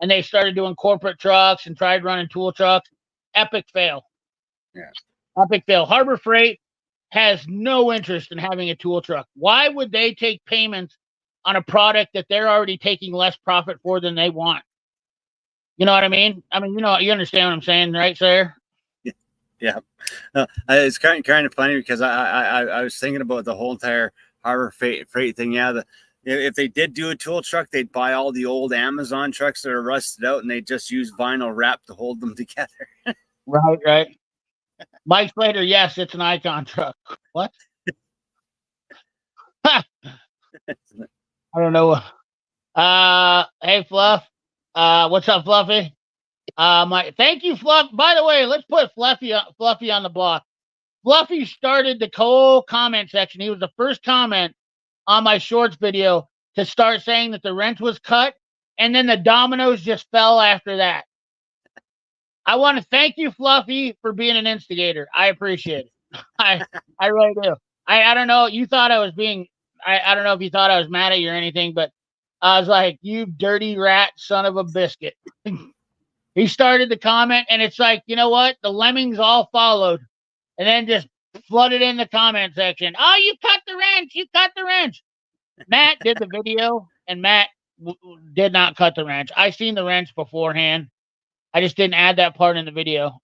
and they started doing corporate trucks and tried running tool trucks. Epic fail. Yeah. Epic fail. Harbor Freight has no interest in having a tool truck. Why would they take payments on a product that they're already taking less profit for than they want? You know what I mean? I mean, you understand what I'm saying, right, sir? Yeah. It's kind of funny because I was thinking about the whole entire Harbor Freight thing. Yeah, if they did do a tool truck, they'd buy all the old Amazon trucks that are rusted out, and they just use vinyl wrap to hold them together. Right. Mike Slater, yes, it's an Icon truck. What? I don't know. Hey, Fluff. What's up, Fluffy? Thank you, Fluff. By the way, let's put Fluffy on the block. Fluffy started the whole comment section. He was the first comment on my shorts video to start saying that the wrench was cut, and then the dominoes just fell after that. I want to thank you, Fluffy, for being an instigator. I appreciate it. I really do. I don't know. You thought I was being. I don't know if you thought I was mad at you or anything, but I was like, you dirty rat, son of a biscuit. He started the comment, and it's like, you know what? The lemmings all followed, and then just flooded in the comment section. Oh, you cut the wrench. You cut the wrench. Matt did the video, and Matt did not cut the wrench. I seen the wrench beforehand. I just didn't add that part in the video.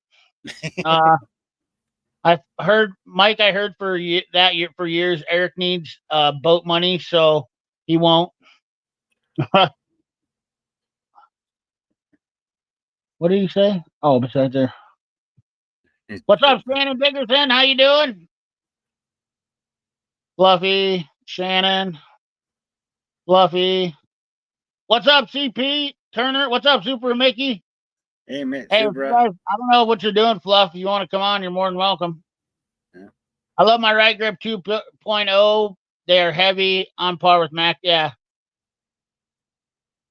I heard for years, Eric needs boat money, so he won't. What did he say? Oh, it's right there. What's up, Shannon Bickerson? How you doing? Fluffy, Shannon, Fluffy. What's up, CP Turner? What's up, Super Mickey? Hey, man. Hey, guys, I don't know what you're doing, Fluff. If you want to come on, you're more than welcome. Yeah. I love my right grip 2.0. They're heavy, on par with Mac. Yeah.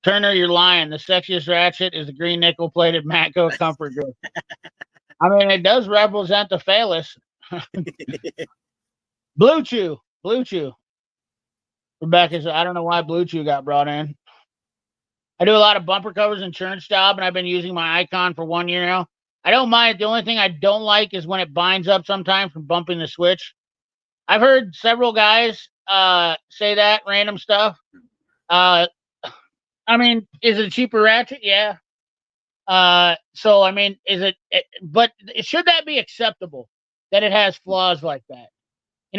Turner, you're lying. The sexiest ratchet is the green nickel-plated Matco comfort grip. I mean, it does represent the phallus. Blue Chew. Rebecca said, I don't know why Blue Chew got brought in. I do a lot of bumper covers insurance job, and I've been using my Icon for 1 year now. I don't mind. The only thing I don't like is when it binds up sometimes from bumping the switch. I've heard several guys say that random stuff. I mean, is it a cheaper ratchet? Yeah. So I mean, but should that be acceptable that it has flaws like that?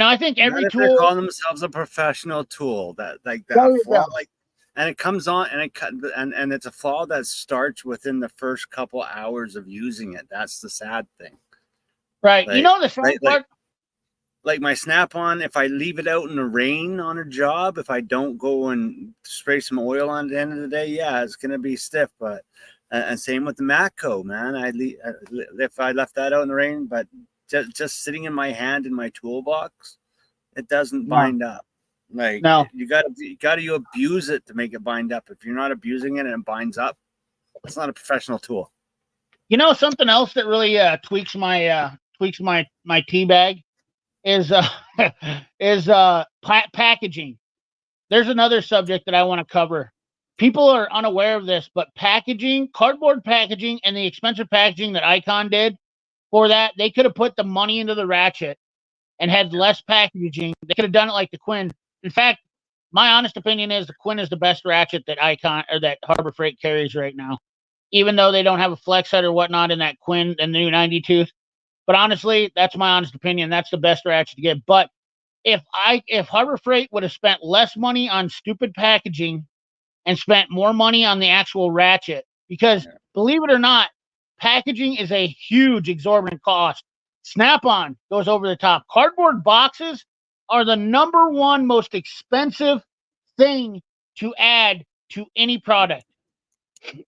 I think every tool. They're calling themselves a professional tool that flaw, like, and it comes on and it's a flaw that starts within the first couple hours of using it. That's the sad thing. Right. Like, the sad part. Like my Snap-on, if I leave it out in the rain on a job, if I don't go and spray some oil on at the end of the day, yeah, it's gonna be stiff. But and same with the Matco, man. If I left that out in the rain, but just sitting in my hand in my toolbox, it doesn't bind up. Like, no, you gotta abuse it to make it bind up. If you're not abusing it and it binds up, it's not a professional tool. Something else that really tweaks my tea bag is packaging. There's another subject that I want to cover. people are unaware of this, but packaging, cardboard packaging, and the expensive packaging that Icon did for that, they could have put the money into the ratchet and had less packaging. They could have done it like the Quinn. In fact, my honest opinion is the Quinn is the best ratchet that Icon or that Harbor Freight carries right now. Even though they don't have a flex head or whatnot in that Quinn and the new 90 tooth. But honestly, that's my honest opinion. That's the best ratchet to get. But if Harbor Freight would have spent less money on stupid packaging and spent more money on the actual ratchet, because believe it or not, packaging is a huge exorbitant cost. Snap-on goes over the top. Cardboard boxes are the number one most expensive thing to add to any product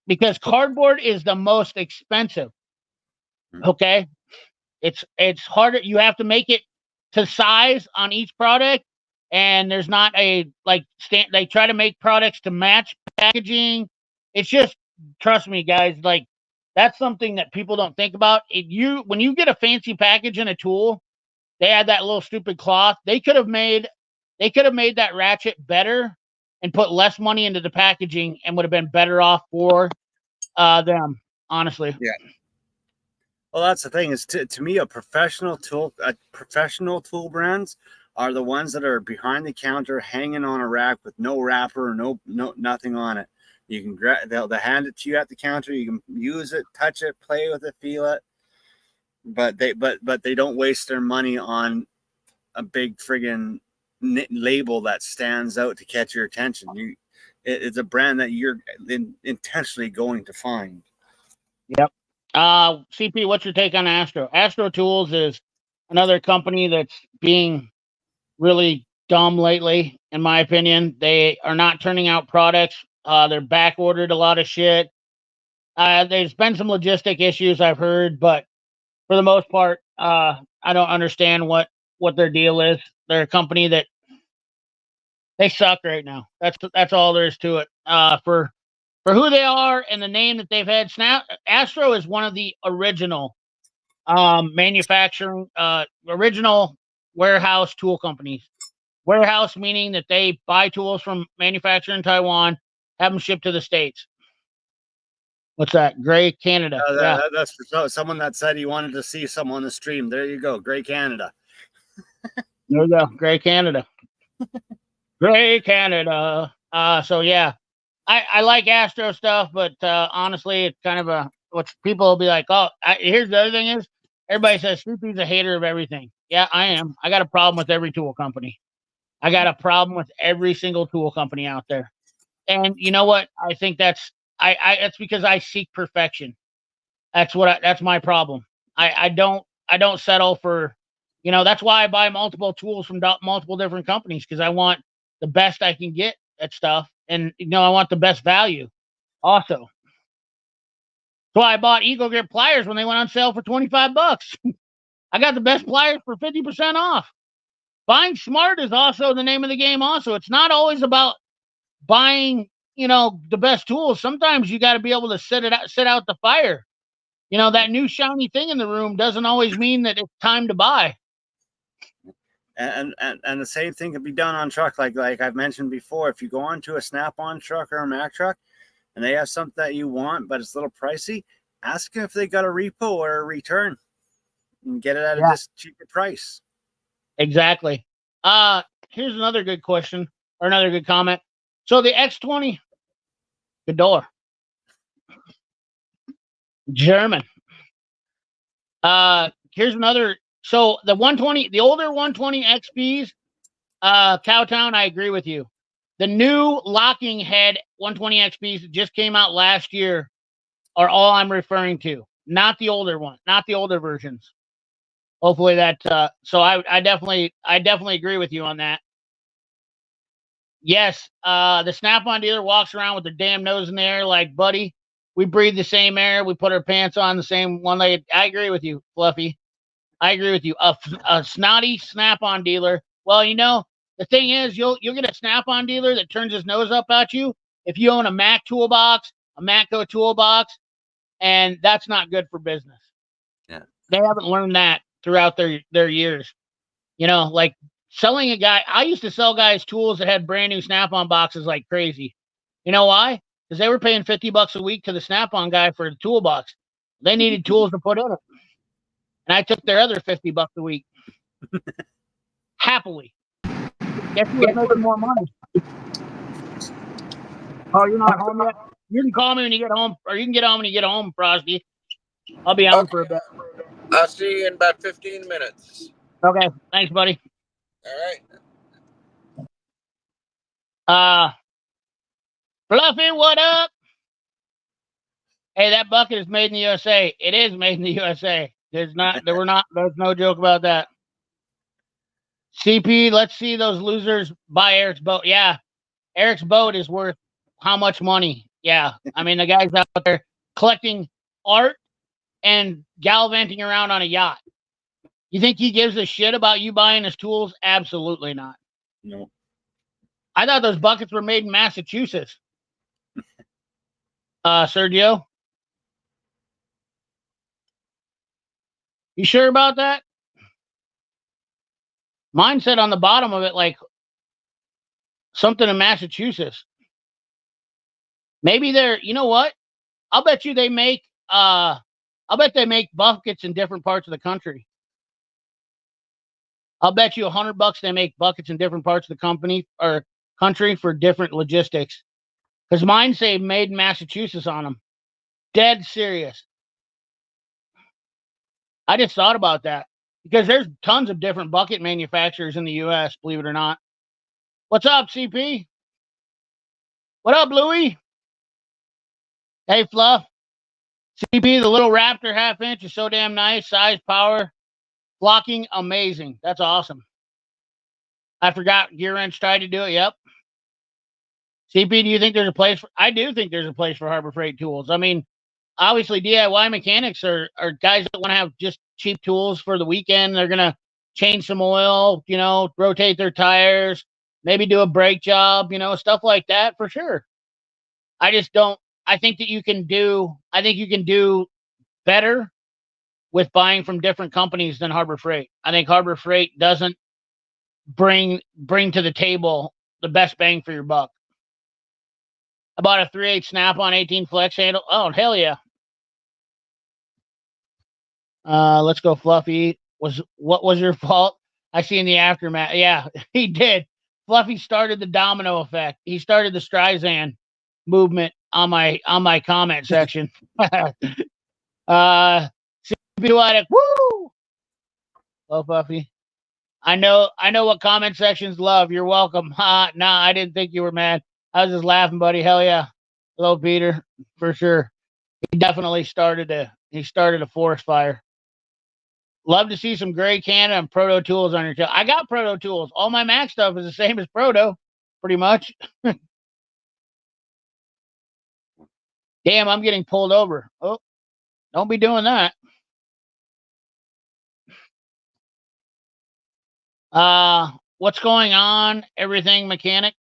because cardboard is the most expensive. Okay? It's harder. You have to make it to size on each product, and there's not a they try to make products to match packaging. It's just, trust me, guys, like that's something that people don't think about. When you get a fancy package in a tool, they add that little stupid cloth. They could have made that ratchet better and put less money into the packaging and would have been better off for them, honestly. Yeah. Well, that's the thing is to me, professional tool brands are the ones that are behind the counter, hanging on a rack with no wrapper or no nothing on it. You can they'll hand it to you at the counter. You can use it, touch it, play with it, feel it. But they don't waste their money on a big friggin' label that stands out to catch your attention. It's a brand that you're intentionally going to find. Yep. CP, what's your take on Astro? Astro Tools is another company that's being really dumb lately, in my opinion. They are not turning out products. They're back ordered a lot of shit. There's been some logistic issues I've heard, but for the most part, I don't understand what their deal is. They're a company that they suck right now. That's all there is to it. For who they are and the name that they've had. Astro is one of the original manufacturing, original warehouse tool companies. Warehouse meaning that they buy tools from manufacturer in Taiwan, have them shipped to the States. What's that? Gray Canada. Yeah. That's for someone that said he wanted to see someone on the stream. There you go. Gray Canada. There you go. Gray Canada. Gray Canada. So yeah. I like Astro stuff, but honestly, it's kind of what people will be like, oh, here's the other thing is, everybody says Snoopy's a hater of everything. Yeah, I am. I got a problem with every tool company. I got a problem with every single tool company out there. And you know what? I think that's because I seek perfection. That's my problem. I don't settle for, that's why I buy multiple tools from multiple different companies, because I want the best I can get at stuff. And, I want the best value also. So I bought Eagle Grip pliers when they went on sale for $25. I got the best pliers for 50% off. Buying smart is also the name of the game also. It's not always about buying, the best tools. Sometimes you got to be able to sit out the fire. That new shiny thing in the room doesn't always mean that it's time to buy. And the same thing can be done on truck, like I've mentioned before. If you go onto a Snap-on truck or a Mack truck, and they have something that you want, but it's a little pricey, ask them if they got a repo or a return, and get it at a just cheaper price. Exactly. Here's another good question or another good comment. So the X20, good door, German. Here's another. So the 120, the older 120 XPs, Cowtown, I agree with you. The new locking head 120 XPs that just came out last year are all I'm referring to, not the older one, not the older versions. Hopefully that. So I definitely agree with you on that. Yes, the Snap-on dealer walks around with their damn nose in the air like, buddy, we breathe the same air. We put our pants on the same one-legged. I agree with you, Fluffy. I agree with you. A snotty Snap-on dealer. Well, the thing is, you'll get a Snap-on dealer that turns his nose up at you if you own a Mac toolbox, a Matco toolbox, and that's not good for business. Yeah, they haven't learned that throughout their years. Like selling a guy. I used to sell guys tools that had brand new Snap-on boxes like crazy. You know why? Because they were paying $50 a week to the Snap-on guy for the toolbox. They needed tools to put in it, and I took their other $50 a week happily. Guess who was making more money? Oh, you're not home yet? You can call me when you get home, or you can get on when you get home, Frosty. I'll be on for a bit. I'll see you in about 15 minutes. Okay, thanks, buddy. All right. Fluffy, what up? Hey, that bucket is made in the USA. It is made in the USA. There's no joke about that. CP, let's see those losers buy Eric's boat. Yeah, Eric's boat is worth how much money? Yeah, I mean, the guy's out there collecting art and gallivanting around on a yacht. You think he gives a shit about you buying his tools? Absolutely not. No. I thought those buckets were made in Massachusetts. Sergio? You sure about that? Mine said on the bottom of it, like, something in Massachusetts. Maybe they're, you know what? I'll bet you they make, I'll bet they make buckets in different parts of the country. I'll bet you $100 they make buckets in different parts of the company or country for different logistics. Because mine say made in Massachusetts on them. Dead serious. I just thought about that because there's tons of different bucket manufacturers in the U.S., believe it or not. What's up, CP? What up, Louie? Hey, Fluff. CP, the little Raptor half-inch is so damn nice. Size, power, flocking, amazing. That's awesome. I forgot Gear Wrench tried to do it. Yep. CP, do you think there's a place for... I do think there's a place for Harbor Freight tools. I mean, obviously DIY mechanics are guys that want to have just cheap tools for the weekend. They're going to change some oil, you know, rotate their tires, maybe do a brake job, you know, stuff like that for sure. I just don't... I think you can do better with buying from different companies than Harbor Freight. I think Harbor Freight doesn't bring to the table the best bang for your buck. I bought a 3/8 Snap-on 18 flex handle. Oh, hell yeah. Let's go, Fluffy. What was your fault? I see in the aftermath. Yeah, he did. Fluffy started the domino effect. He started the Streisand movement on my comment section. CP White, woo! Hello, Fluffy. I know what comment sections love. You're welcome. Nah, I didn't think you were mad. I was just laughing, buddy. Hell yeah. Hello, Peter, for sure. He definitely started a forest fire. Love to see some Gray Canada and Proto tools on your channel. I got Proto tools. All my Mac stuff is the same as Proto, pretty much. Damn, I'm getting pulled over. Oh, don't be doing that. What's going on? Everything mechanic.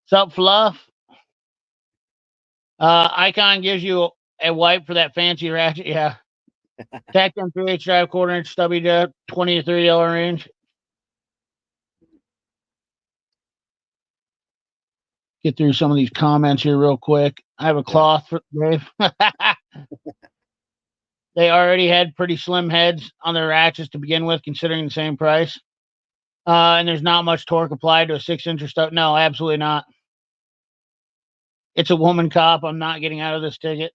What's up, Fluff? Icon gives you a wipe for that fancy ratchet. Yeah. Tactum 3/8 drive, 1/4 inch stubby jet, $20 to $30 range. Get through some of these comments here real quick. I have a cloth for Dave. They already had pretty slim heads on their ratchets to begin with, considering the same price. And there's not much torque applied to a 6-inch or stuff. No, absolutely not. It's a woman cop. I'm not getting out of this ticket.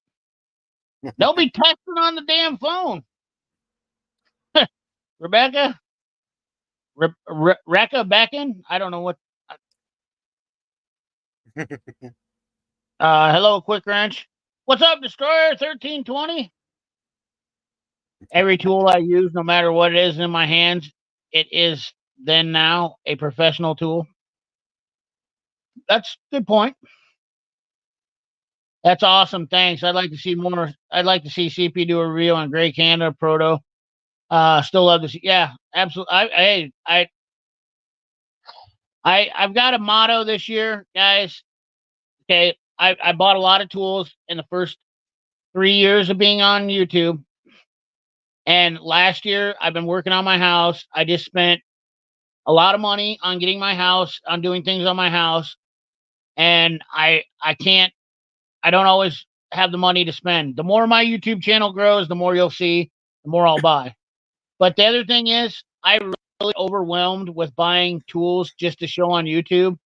Don't be texting on the damn phone. Rebecca? Recca Becken? I don't know what. Hello, Quick Wrench. What's up, Destroyer 1320? Every tool I use, no matter what it is in my hands, it is then now a professional tool. That's a good point. That's awesome. Thanks. I'd like to see more. I'd like to see CP do a review on Gray Canada Proto. Still love to see. Yeah, absolutely. I've got a motto this year, guys. Okay, I bought a lot of tools in the first 3 years of being on YouTube. And last year, I've been working on my house. I just spent a lot of money on getting my house, on doing things on my house. and I don't always have the money to spend. The more my YouTube channel grows, the more you'll see, the more I'll buy. But the other thing is, I really overwhelmed with buying tools just to show on YouTube,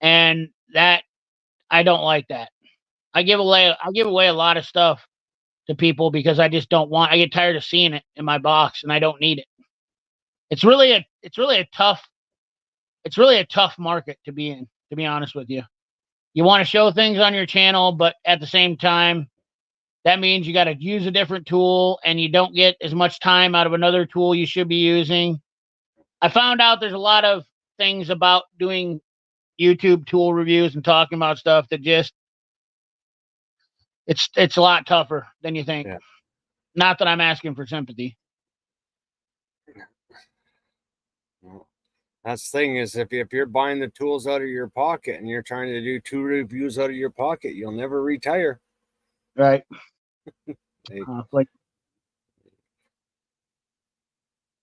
and that I don't like that. I give away a lot of stuff to people because I just don't want. I get tired of seeing it in my box, and I don't need it. It's really a tough market to be in. To be honest with you, you want to show things on your channel, but at the same time, that means you got to use a different tool, and you don't get as much time out of another tool you should be using. I found out there's a lot of things about doing YouTube tool reviews and talking about stuff that just it's a lot tougher than you think. Yeah. Not that I'm asking for sympathy. Well, that's the thing is if you're buying the tools out of your pocket and you're trying to do 2 reviews out of your pocket, you'll never retire. Right. Hey. Like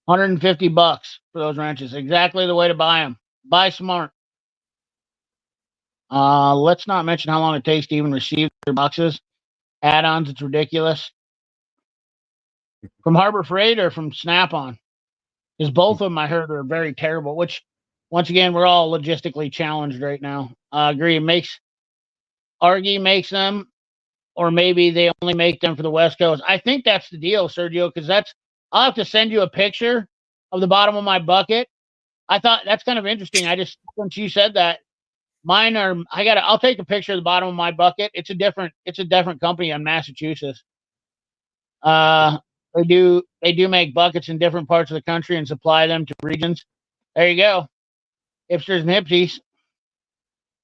$150 for those wrenches. Exactly the way to buy them. Buy smart. Let's not mention how long it takes to even receive their boxes. Add-ons, it's ridiculous. From Harbor Freight or from Snap-on? Because both of them I heard are very terrible, which, once again, we're all logistically challenged right now. I agree. Argy makes them, or maybe they only make them for the West Coast. I think that's the deal, Sergio, because I'll have to send you a picture of the bottom of my bucket. I thought that's kind of interesting. Since you said that, I'll take a picture of the bottom of my bucket. It's a different company in Massachusetts. They do make buckets in different parts of the country and supply them to regions. There you go. Hipsters and hipsies.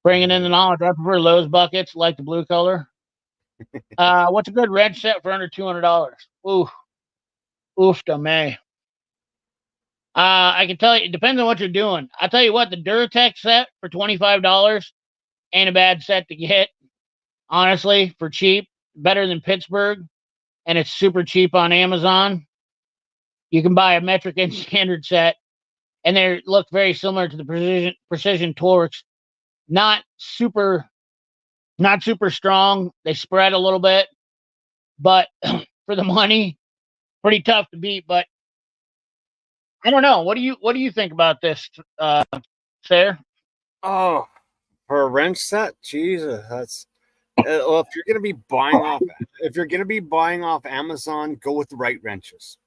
Bringing in the knowledge. I prefer Lowe's buckets, like the blue color. What's a good wrench set for under $200? Oof to me. I can tell you, it depends on what you're doing. I'll tell you what, the Duratec set for $25 ain't a bad set to get. Honestly, for cheap, better than Pittsburgh, and it's super cheap on Amazon. You can buy a metric and standard set, and they look very similar to the precision Torx. Not super strong. They spread a little bit, but for the money, pretty tough to beat. But I don't know. What do you think about this, Sarah? Oh, for a wrench set, Jesus, that's well. If you're gonna be buying off Amazon, go with the right wrenches.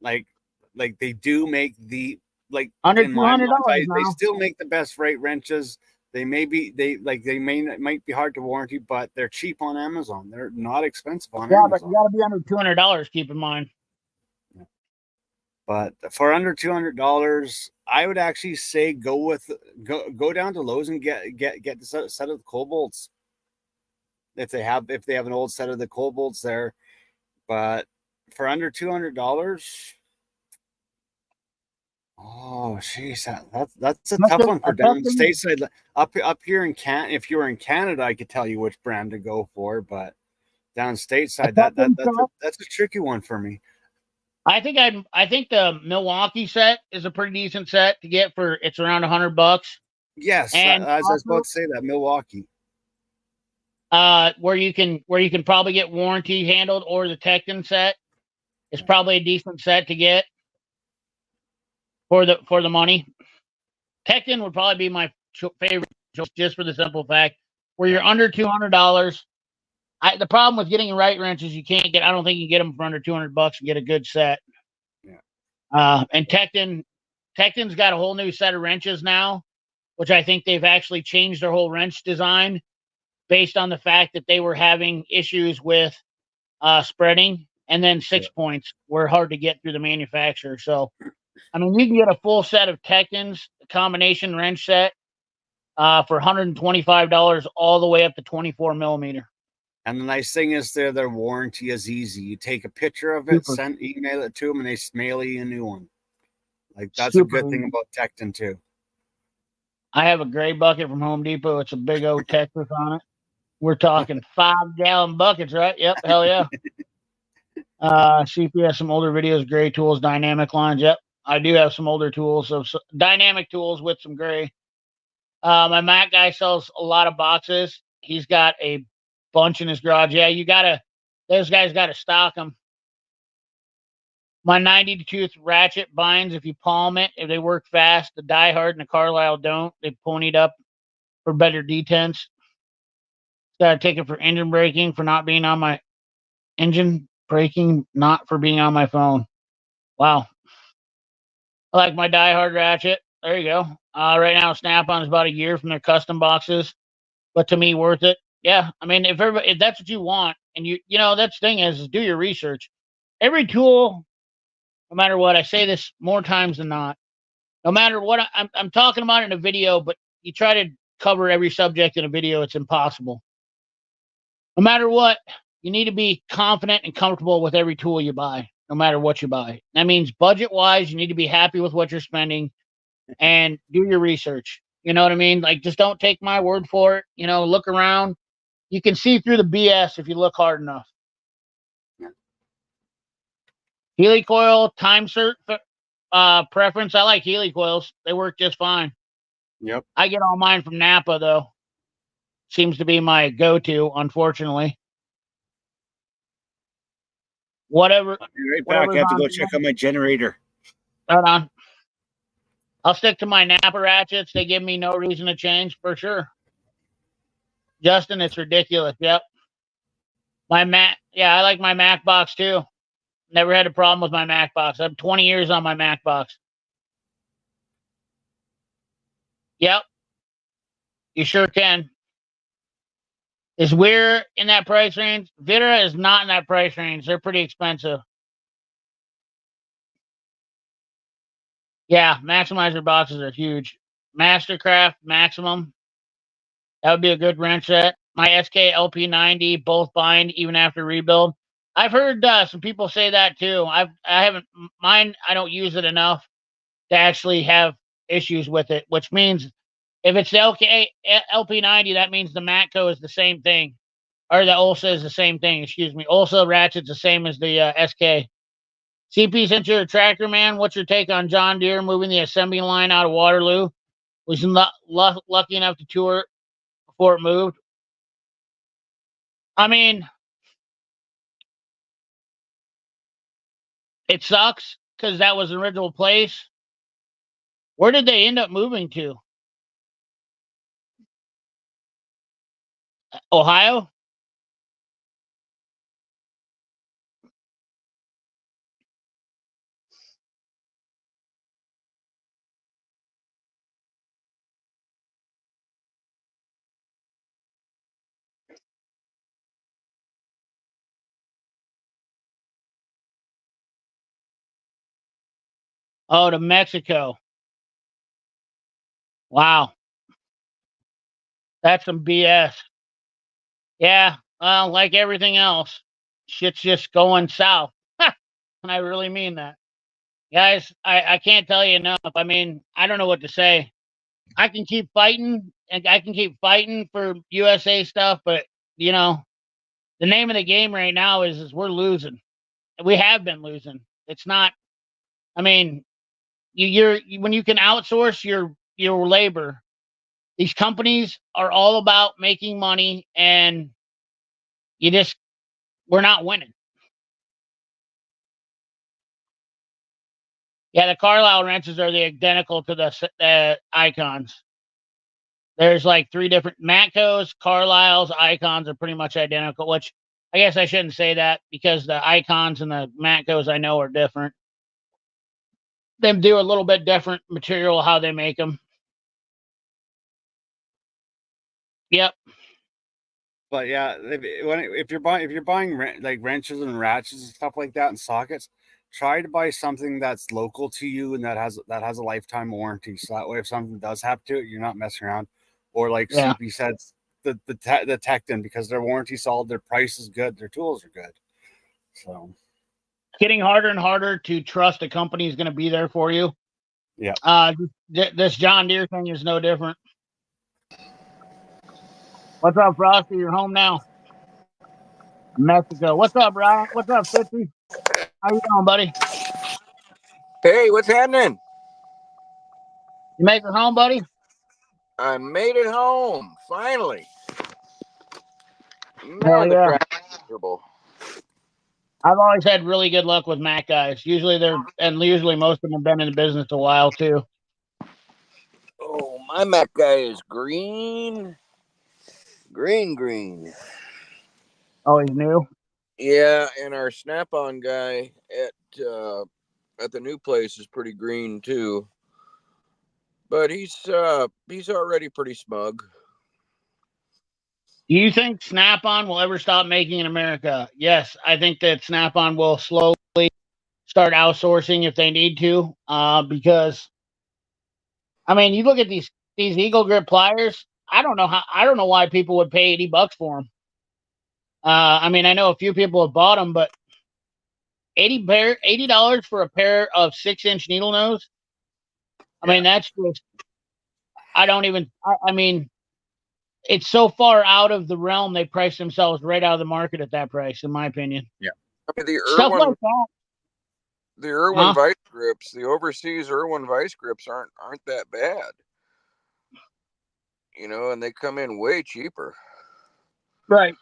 Like they do make the Under in my mind, $200 they now. still make the best right wrenches. They might be hard to warranty, but they're cheap on Amazon. They're not expensive on Amazon. But you got to be under $200. Keep in mind. But for under $200, I would actually say go down to Lowe's and get the set of the Cobolts. If they have an old set of the Cobolts there, but for under $200, oh jeez, that's a tough one for down stateside. Up here in if you were in Canada, I could tell you which brand to go for, but down stateside, that's a tricky one for me. I think the Milwaukee set is a pretty decent set to get for. It's around $100. Yes, and I was about to say that Milwaukee. Where you can probably get warranty handled, or the Tecton set is probably a decent set to get for the money. Tecton would probably be my favorite, just for the simple fact where you're under $200. The problem with getting a right wrench is you can't get. I don't think you can get them for under $200 and get a good set. Yeah. And Tecton's got a whole new set of wrenches now, which I think they've actually changed their whole wrench design based on the fact that they were having issues with spreading, and then 6 points were hard to get through the manufacturer. So, I mean, you can get a full set of Tectons, a combination wrench set, for $125 all the way up to 24 millimeter. And the nice thing is their warranty is easy. You take a picture of it, email it to them, and they mail you a new one. Like that's a good thing about Tecton too. I have a gray bucket from Home Depot. It's a big old Texas on it. We're talking 5-gallon buckets, right? Yep, hell yeah. See if we have some older videos, gray tools, dynamic lines. Yep, I do have some older tools, so dynamic tools with some gray. My Mac guy sells a lot of boxes. He's got a bunch in his garage. Yeah, those guys gotta stock them. My 90 tooth ratchet binds, if you palm it, if they work fast. The Die Hard and the Carlisle don't. They ponied up for better detents. Gotta take it for engine braking, for not being on my engine braking, not for being on my phone. Wow. I like my Die Hard ratchet. There you go. Right now, Snap-on is about a year from their custom boxes, but to me, worth it. Yeah, I mean, if that's what you want, and that's the thing is do your research. Every tool, no matter what, I say this more times than not. No matter what I'm talking about in a video, but you try to cover every subject in a video, it's impossible. No matter what, you need to be confident and comfortable with every tool you buy, no matter what you buy. That means budget-wise, you need to be happy with what you're spending and do your research. You know what I mean? Like, just don't take my word for it. Look around. You can see through the BS if you look hard enough. Healy coil, time cert preference. I like Healy coils. They work just fine. Yep. I get all mine from Napa, though. Seems to be my go-to, unfortunately. Whatever. I'll be right back. I have to go check on my generator. Hold on. I'll stick to my Napa ratchets. They give me no reason to change, for sure. Justin, it's ridiculous. Yep. My Mac. Yeah, I like my Mac box, too. Never had a problem with my Mac box. I have 20 years on my Mac box. Yep. You sure can. Is Weir in that price range? Vidra is not in that price range. They're pretty expensive. Yeah, Maximizer boxes are huge. Mastercraft Maximum. That would be a good wrench set. My SK LP90, both bind even after rebuild. I've heard some people say that too. I haven't mine. I don't use it enough to actually have issues with it. Which means if it's the LP90, that means the Matco is the same thing, or the Ulsa is the same thing. Excuse me. Ulsa ratchet's the same as the SK. CP, since you're a tractor man, what's your take on John Deere moving the assembly line out of Waterloo? Was not lucky enough to tour before it moved. I mean, it sucks because that was the original place. Where did they end up moving to? Ohio? Oh, to Mexico. Wow. That's some BS. Yeah, well, like everything else, shit's just going south. And I really mean that. Guys, I can't tell you enough. I mean, I don't know what to say. I can keep fighting, and I can keep fighting for USA stuff, but, the name of the game right now is we're losing. We have been losing. It's not, I mean, when you can outsource your labor, these companies are all about making money, and we're not winning. Yeah, the Carlisle wrenches are the identical to the Icons. There's like 3 different Matcos, Carlisles, Icons are pretty much identical, which I guess I shouldn't say that because the Icons and the Matcos I know are different. They do a little bit different material how they make them. Yep. But yeah, if you're buying like wrenches and ratchets and stuff like that and sockets, try to buy something that's local to you and that has a lifetime warranty. So that way, if something does happen to it, you're not messing around. Or like CP said, the Tecton, because their warranty solid, their price is good, their tools are good. So getting harder and harder to trust a company is going to be there for you. Yeah. This John Deere thing is no different. What's up, Frosty? You're home now. Mexico. What's up, Brian? What's up, 50? How you doing, buddy? Hey, what's happening? You make it home, buddy? I made it home finally. Hell Man, the yeah. traffic is miserable. I've always had really good luck with Mac guys. Usually usually most of them have been in the business a while too. Oh, my Mac guy is green. Green. Oh, he's new? Yeah, and our Snap-on guy at the new place is pretty green too. But he's already pretty smug. Do you think Snap-on will ever stop making in America? Yes, I think that Snap-on will slowly start outsourcing if they need to. Because I mean, you look at these Eagle Grip pliers. I don't know why people would pay $80 for them. I mean, I know a few people have bought them, but $80 for a pair of 6-inch needle nose. I mean, that's just. I mean, it's so far out of the realm. They price themselves right out of the market at that price, in my opinion. Yeah. I mean, the Stuff Irwin, like that. the Irwin vice grips, the overseas Irwin vice grips aren't that bad. You know, and they come in way cheaper. Right.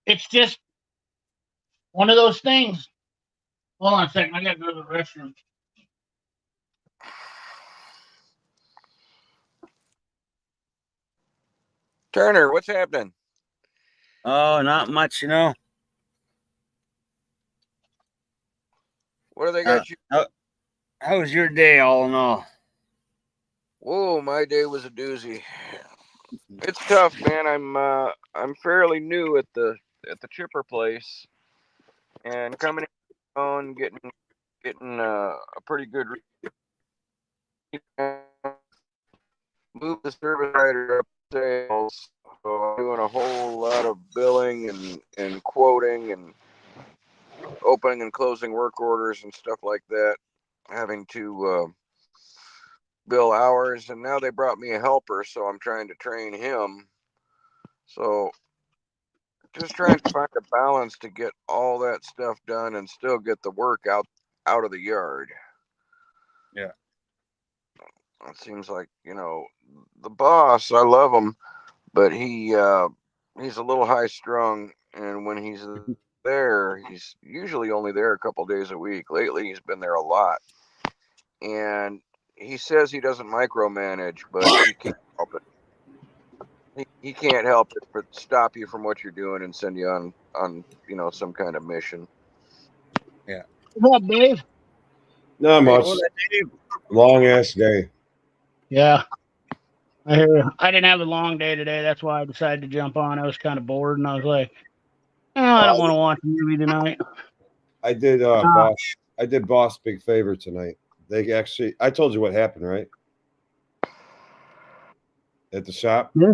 It's just one of those things. Hold on a second. I got to go to the restroom. Turner, what's happening? Oh, not much, you know. What do they got you? How was your day, all in all? Whoa, my day was a doozy. It's tough, man. I'm fairly new at the chipper place, and coming on getting a pretty good move the service writer up sales. So I'm doing a whole lot of billing and quoting and opening and closing work orders and stuff like that. Having to bill hours, and now they brought me a helper, so I'm trying to train him. So just trying to find a balance to get all that stuff done and still get the work out of the yard. Yeah. It seems like, the boss, I love him, but he's a little high strung, and when he's there, he's usually only there a couple days a week. Lately he's been there a lot, and he says he doesn't micromanage, but he can't help it. He can't help it but stop you from what you're doing and send you on some kind of mission. Yeah. What's up, Dave? Not Hey, much. well, Dave. Long ass day. Yeah. I hear you. I didn't have a long day today. That's why I decided to jump on. I was kind of bored, and I was like, I don't want to watch a movie tonight. I did Boss big favor tonight. They actually, I told you what happened, right? At the shop. Yeah.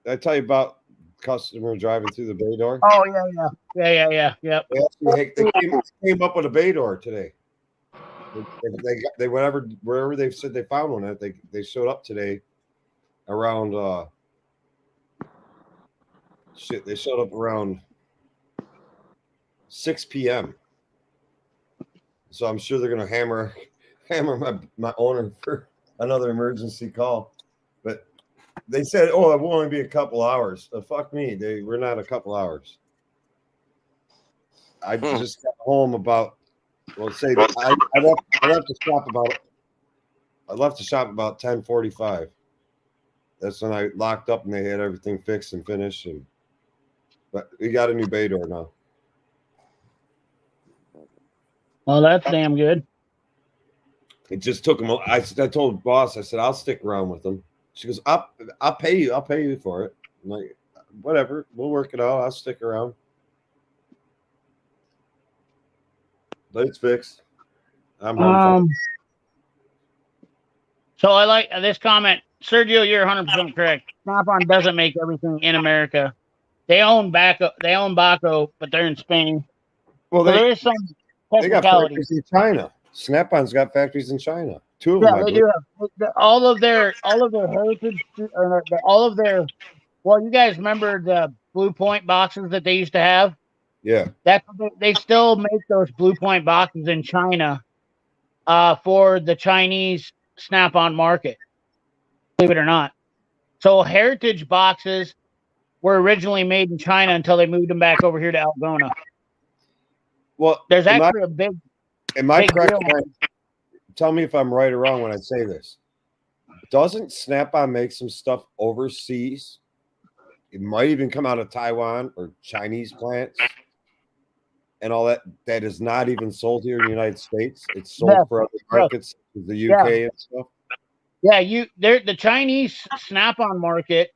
Did I tell you about customer driving through the bay door? Oh yeah. Yep. They came up with a bay door today. They wherever they said they found one at, they showed up today around they showed up around 6 p.m. So I'm sure they're gonna hammer my owner for another emergency call. But they said, "Oh, it will only be a couple hours." Fuck me, we're not a couple hours. I just got home about. Well, say I left the shop about. I left the shop about 10:45. That's when I locked up and they had everything fixed and finished. But we got a new bay door now. Well, that's damn good. It just took them. I told boss, I said, I'll stick around with them. She goes, I'll pay you. I'll pay you for it. I'm like, whatever. We'll work it out. I'll stick around. But it's fixed. I'm home. So I like this comment. Sergio, you're 100% correct. Snap-on doesn't make everything in America. They own Baco, but they're in Spain. Well, so there is some they got factories in China. Snap-on's got factories in China. Two of them. Yeah, they do have all of their heritage, all of their. Well, you guys remember the Blue Point boxes that they used to have? Yeah. They still make those Blue Point boxes in China, for the Chinese Snap-on market, believe it or not. So heritage boxes were originally made in China until they moved them back over here to Algona. Well, There's am actually a big I big correct? deal. Tell me if I'm right or wrong when I say this. Doesn't Snap-on make some stuff overseas? It might even come out of Taiwan or Chinese plants and all that. That is not even sold here in the United States. It's sold Yes, for other yes. markets, the Yeah. UK and stuff. Yeah, the Chinese Snap-on market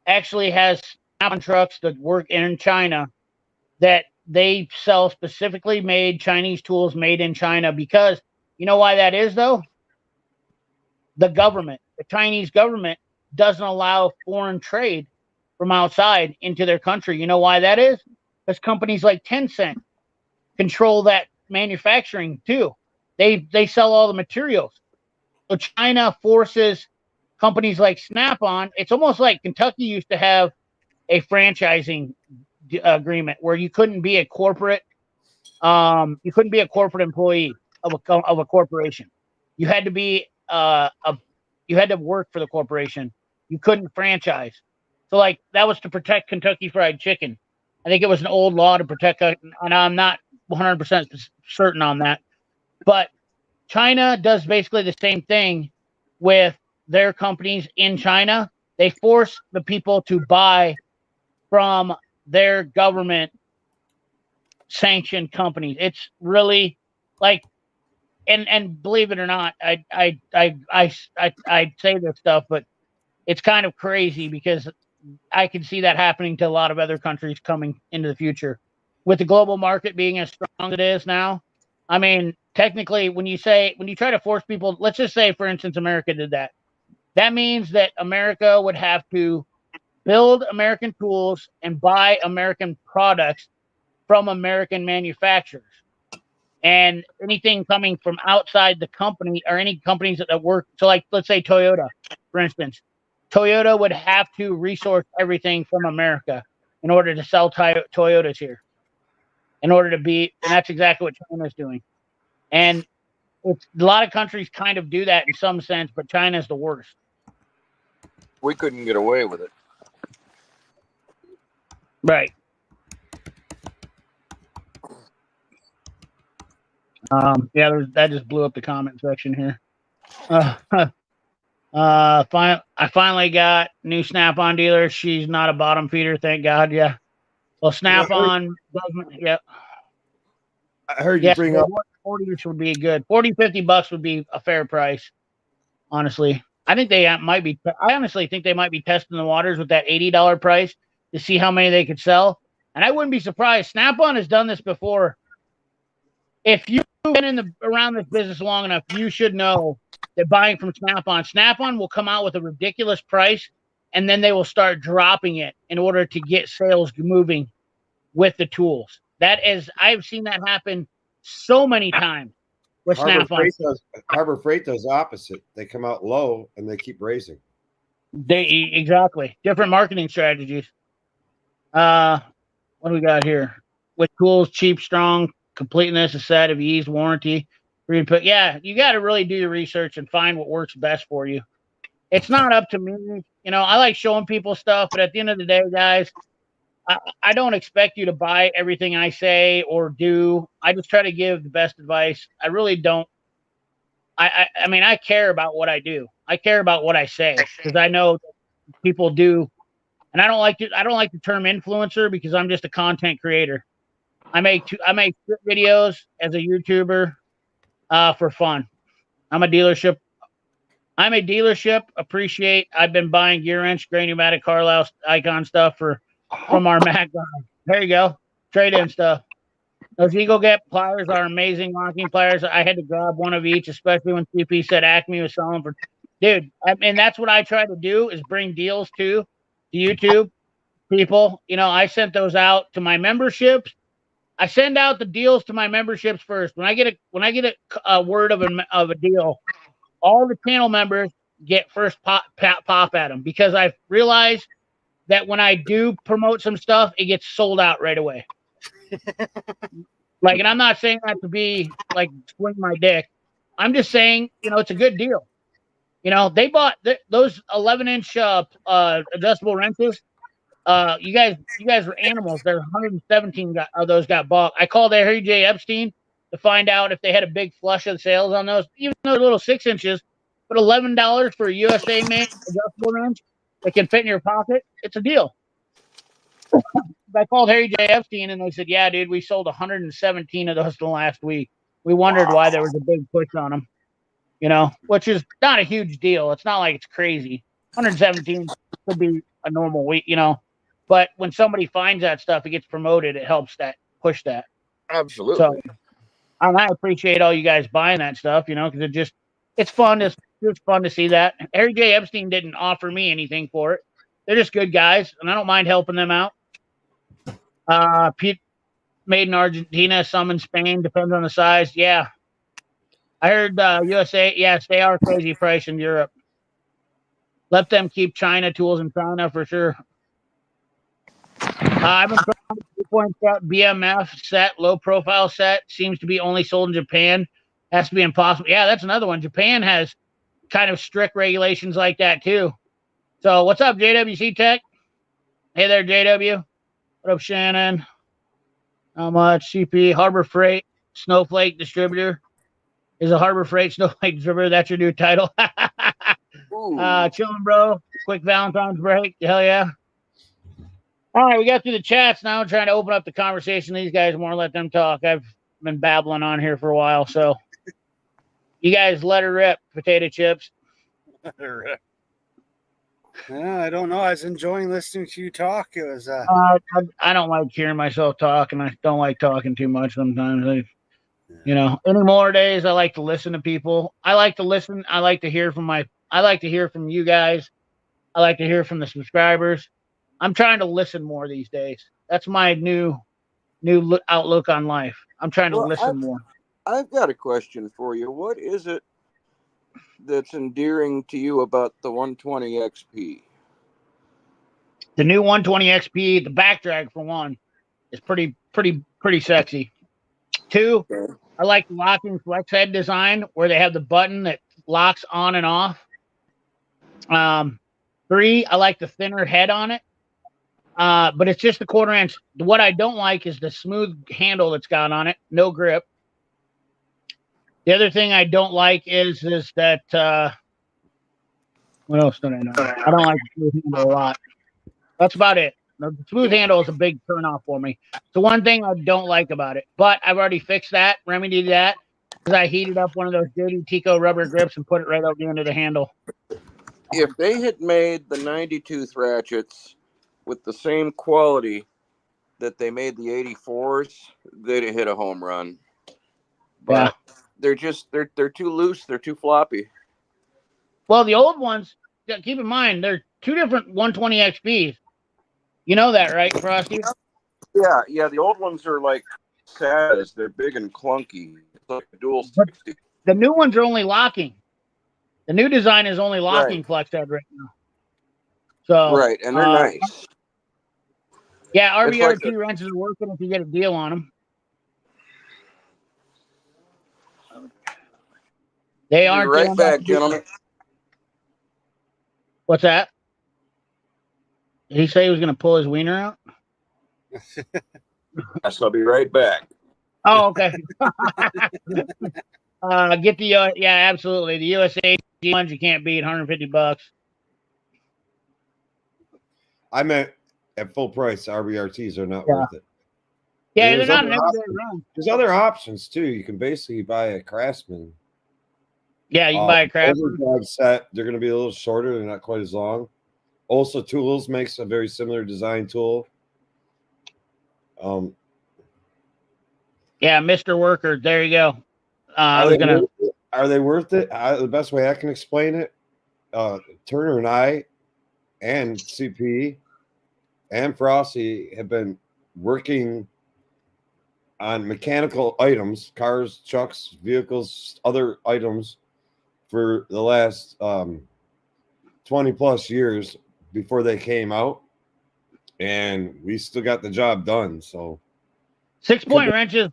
actually has Snap-on trucks that work in China that they sell specifically made Chinese tools made in China, because you know why that is, though? The Chinese government doesn't allow foreign trade from outside into their country. You know why that is? Because companies like Tencent control that manufacturing too. They sell all the materials. So China forces companies like Snap-on. It's almost like Kentucky used to have a franchising agreement where you couldn't be a corporate employee of a corporation. You had to be you had to work for the corporation. You couldn't franchise. So like that was to protect Kentucky Fried Chicken. I think it was an old law to protect, and I'm not 100% certain on that. But China does basically the same thing with their companies in China. They force the people to buy from their government sanctioned companies. It's really like, and believe it or not, I say this stuff, but it's kind of crazy because I can see that happening to a lot of other countries coming into the future. With the global market being as strong as it is now, I mean, technically, when you try to force people, let's just say, for instance, America did that. That means that America would have to build American tools and buy American products from American manufacturers. And anything coming from outside the company, or any companies that work, so like let's say Toyota, for instance, Toyota would have to resource everything from America in order to sell Toyotas here. In order to be, and that's exactly what China's doing. And it's a lot of countries kind of do that in some sense, but China's the worst. We couldn't get away with it. Right. Yeah, that just blew up the comment section here. I finally got new Snap-on dealer. She's not a bottom feeder, thank God. Yeah. Well, Snap-on doesn't. Yeah. I heard you Yes, bring up 40-ish would be good. 40, $50 would be a fair price. Honestly, I think they might be. I honestly think they might be testing the waters with that $80 price to see how many they could sell. And I wouldn't be surprised. Snap-on has done this before. If you've been around this business long enough, you should know that buying from Snap-on will come out with a ridiculous price, and then they will start dropping it in order to get sales moving with the tools. I've seen that happen so many times with Snap-on. Harbor Freight does opposite. They come out low and they keep raising. Exactly different marketing strategies. What do we got here? With tools, cheap, strong, completeness, a set of ease, warranty. Yeah, you got to really do your research and find what works best for you. It's not up to me. You know, I like showing people stuff, but at the end of the day, guys, I don't expect you to buy everything I say or do. I just try to give the best advice. I really don't. I mean, I care about what I do. I care about what I say because I know people do. And I don't like the term influencer because I'm just a content creator. I make videos as a YouTuber for fun. I'm a dealership. Appreciate. I've been buying gear wrench, gray pneumatic, Carlisle Icon stuff from our Mac guy. There you go. Trade in stuff. Those Eagle Get pliers are amazing locking pliers. I had to grab one of each, especially when CP said Acme was selling for. Dude, I mean, that's what I try to do is bring deals to YouTube people. You know, I sent those out to my memberships. I send out the deals to my memberships first. When I get a word of a deal, all the channel members get first pop at them because I've realized that when I do promote some stuff, it gets sold out right away. Like, and I'm not saying that to be like swing my dick. I'm just saying, it's a good deal. They bought those 11-inch adjustable wrenches. You guys are animals. There's 117 of those got bought. I called Harry J. Epstein to find out if they had a big flush of sales on those, even though they're little 6 inches. But $11 for a USA made adjustable wrench that can fit in your pocket, it's a deal. I called Harry J. Epstein and they said, "Yeah, dude, we sold 117 of those in the last week. We wondered why there was a big push on them." Which is not a huge deal. It's not like it's crazy. 117 could be a normal week, but when somebody finds that stuff, it gets promoted. It helps that push that. Absolutely. So I appreciate all you guys buying that stuff, because it's fun. It's fun to see that. Harry J. Epstein didn't offer me anything for it. They're just good guys, and I don't mind helping them out. Pete made in Argentina, some in Spain, depends on the size. Yeah. I heard USA, yes, they are crazy price in Europe. Let them keep China tools in China for sure. I've been trying to 2-point set, BMF set, low profile set. Seems to be only sold in Japan. Has to be impossible. Yeah, that's another one. Japan has kind of strict regulations like that too. So what's up, JWC Tech? Hey there, JW. What up, Shannon? How much? CP, Harbor Freight, Snowflake Distributor. Is a Harbor Freight Snowflake Distributor. That's your new title. Chilling, bro. Quick Valentine's break. Hell yeah. All right, we got through the chats now. I'm trying to open up the conversation. These guys more, let them talk. I've been babbling on here for a while, so you guys let her rip, potato chips. Yeah, I don't know. I was enjoying listening to you talk. It was I don't like hearing myself talk, and I don't like talking too much sometimes. Any more days I like to listen to people. I like to listen. I like to hear from you guys. I like to hear from the subscribers. I'm trying to listen more these days. That's my new outlook on life. I'm trying to listen more. I've got a question for you. What is it that's endearing to you about the 120 XP? The new 120 XP, the back drag for one, is pretty sexy. 2, I like the locking flex head design where they have the button that locks on and off. 3, I like the thinner head on it. But it's just the 1/4 inch. What I don't like is the smooth handle that's got on it, no grip. The other thing I don't like is that what else don't I know? I don't like the smooth handle a lot. That's about it. The smooth handle is a big turnoff for me. It's the one thing I don't like about it. But I've already fixed that, remedied that, because I heated up one of those dirty Tico rubber grips and put it right over the end of the handle. If they had made the 90-tooth ratchets with the same quality that they made the 84s, they'd have hit a home run. But they're too loose. They're too floppy. Well, the old ones, keep in mind, they're 2 different 120 XPs. You know that, right, Frosty? Yeah. The old ones are like sad. They're big and clunky. It's like a dual 60. The new ones are only locking. The new design is only locking flex head right now. So right, and they're nice. Yeah, RBRT wrenches are working if you get a deal on them. They aren't right back, gentlemen. What's that? Did he say he was going to pull his wiener out? Yes, I'll be right back. Oh, okay. Get the absolutely. The USA ones you can't beat, $150. I meant at full price, RBRTs are not worth it. Yeah, they're not an everyday run. There's other options too. You can basically buy a Craftsman. Yeah, you can buy a Craftsman set. They're going to be a little shorter. They're not quite as long. Also, Tools makes a very similar design tool. Yeah, Mr. Worker. There you go. Are they worth it? The best way I can explain it, Turner and I and CP and Frosty have been working on mechanical items, cars, trucks, vehicles, other items for the last 20 plus years before they came out, and we still got the job done. So 6-point wrenches.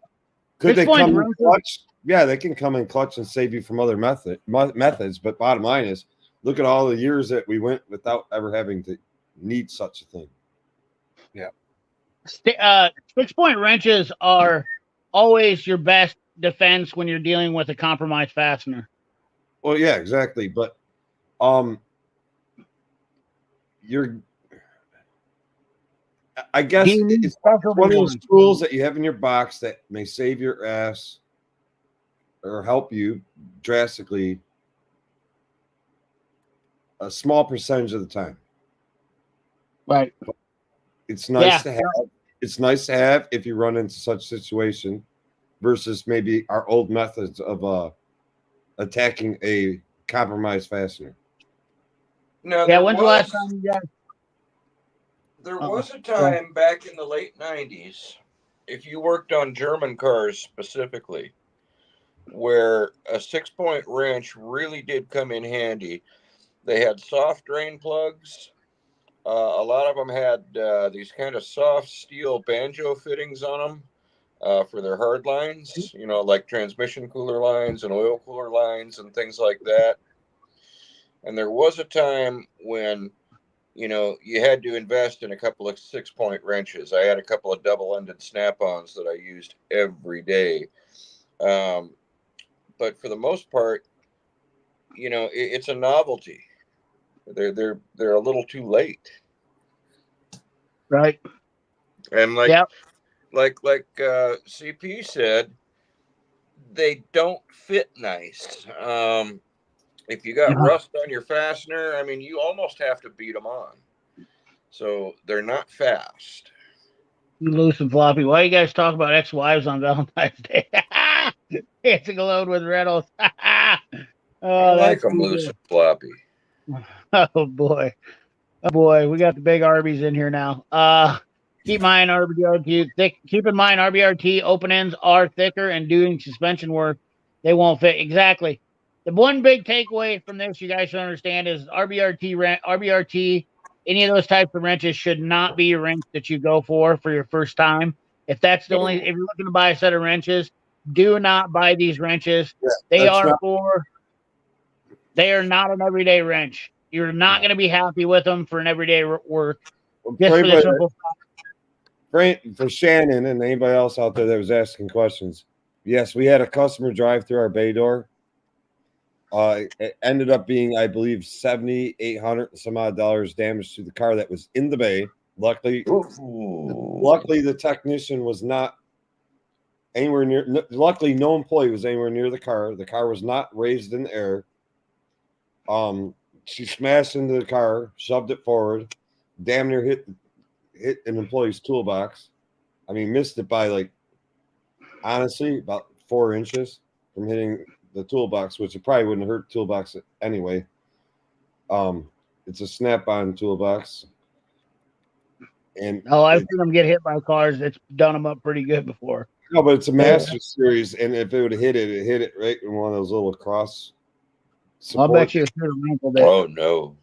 Could they come in clutch? yeah, they can come in clutch and save you from other methods. But bottom line is, look at all the years that we went without ever having to need such a thing. 6-point wrenches are always your best defense when you're dealing with a compromised fastener. Well, yeah, exactly. But I guess it's one of those tools that you have in your box that may save your ass or help you drastically a small percentage of the time. Right. It's nice to have. It's nice to have if you run into such situation versus maybe our old methods of attacking a compromised fastener. Now, when's the last time you guys? There was a time back in the late 90s, if you worked on German cars specifically, where a 6-point wrench really did come in handy. They had soft drain plugs. A lot of them had these kind of soft steel banjo fittings on them for their hard lines, like transmission cooler lines and oil cooler lines and things like that. And there was a time when, you had to invest in a couple of 6-point wrenches. I had a couple of double-ended snap-ons that I used every day. But for the most part, it's a novelty. They're a little too late. Right. And like CP said, they don't fit nice. If you got rust on your fastener, I mean, you almost have to beat them on. So they're not fast. Loose and floppy. Why you guys talk about ex-wives on Valentine's Day? Dancing alone with Reynolds. I like them loose and floppy. Oh boy. We got the big Arby's in here now. Keep in mind RBRT open ends are thicker, and doing suspension work, they won't fit. Exactly. The one big takeaway from this, you guys should understand, is RBRT, any of those types of wrenches should not be a wrench that you go for your first time. If that's if you're looking to buy a set of wrenches, do not buy these wrenches. Yeah, they are not an everyday wrench. You're not going to be happy with them for an everyday work. Just for the simple for Shannon and anybody else out there that was asking questions. Yes, we had a customer drive through our bay door. It ended up being, I believe, $7,800 some odd dollars damage to the car that was in the bay. Luckily, the technician was not anywhere near. Luckily, no employee was anywhere near the car. The car was not raised in the air. She smashed into the car, shoved it forward, damn near hit an employee's toolbox. I mean, missed it by honestly, about 4 inches from hitting the toolbox, which it probably wouldn't hurt the toolbox anyway. It's a snap-on toolbox. And I've seen them get hit by cars. It's done them up pretty good before. No, but it's a Master Series, and if it would have hit it right in one of those little cross support. I'll bet you it's rankled it. Oh no.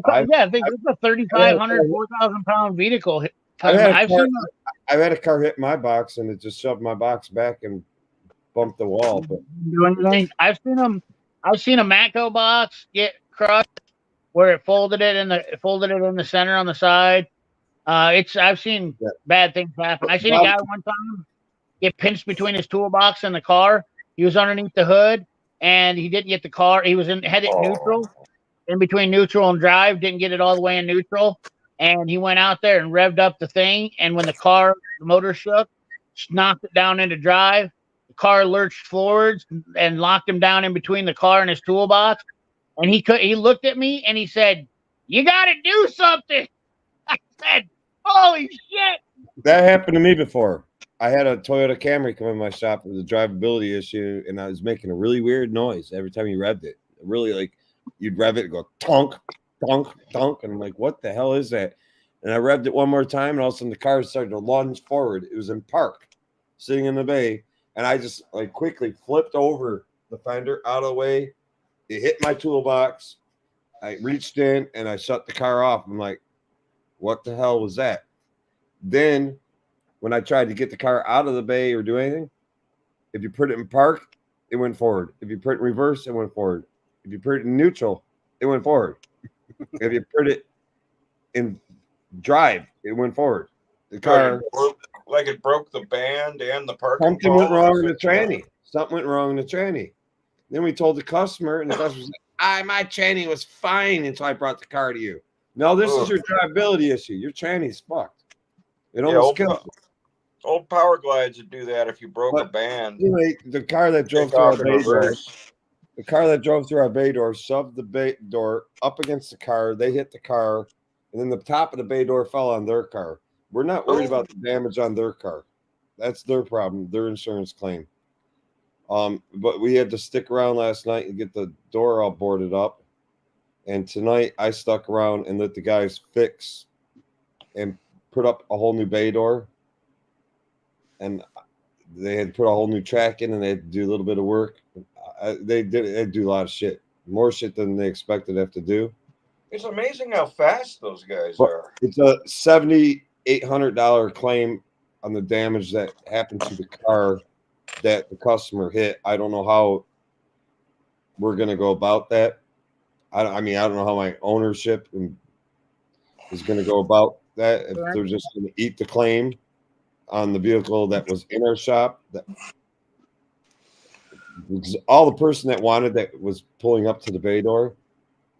I think it's a 3,500, 4,000 pound vehicle. I've had a car hit my box, and it just shoved my box back and bumped the wall. But do anything? I've seen a Matco box get crushed where it folded it in the center on the side. I've seen bad things happen. I seen a guy one time get pinched between his toolbox and the car. He was underneath the hood, and he didn't get the car. He was had it neutral, in between neutral and drive. Didn't get it all the way in neutral, and he went out there and revved up the thing. And when the motor shook, knocked it down into drive. The car lurched forwards and locked him down in between the car and his toolbox. And he looked at me and he said, "You got to do something." I said, "Holy shit!" That happened to me before. I had a Toyota Camry come in my shop with a drivability issue, and I was making a really weird noise every time you revved it. Really, you'd rev it and go tonk, tonk, tonk, and I'm like, "What the hell is that?" And I revved it one more time, and all of a sudden the car started to lunge forward. It was in park, sitting in the bay, and I just quickly flipped over the fender out of the way. It hit my toolbox. I reached in and I shut the car off. I'm like, what the hell was that? Then when I tried to get the car out of the bay or do anything, If you put it in park, it went forward. If you put it in reverse, it went forward. If you put it in neutral, it went forward. If you put it in drive, it went forward. The car, like it broke the band and the parking. something went wrong in the tranny. Something went wrong in the tranny. Then we told the customer, and the customer said, my tranny was fine until I brought the car to you. No, this is your drivability issue. Your tranny's fucked. It almost killed you. Old Power Glides would do that if you broke a band. Anyway, the car that drove through our bay door, shoved the bay door up against the car. They hit the car, and then the top of the bay door fell on their car. We're not worried about the damage on their car. That's their problem, their insurance claim. But we had to stick around last night and get the door all boarded up. And tonight I stuck around and let the guys fix and put up a whole new bay door. And they had to put a whole new track in, and they had to do a little bit of work. They do a lot of shit, more shit than they expected to have to do. It's amazing how fast those guys are. It's a $7,800 claim on the damage that happened to the car that the customer hit. I don't know how we're going to go about that. I don't know how my ownership is going to go about that. If they're just going to eat the claim on the vehicle that was in our shop, that all the person that wanted that was pulling up to the bay door,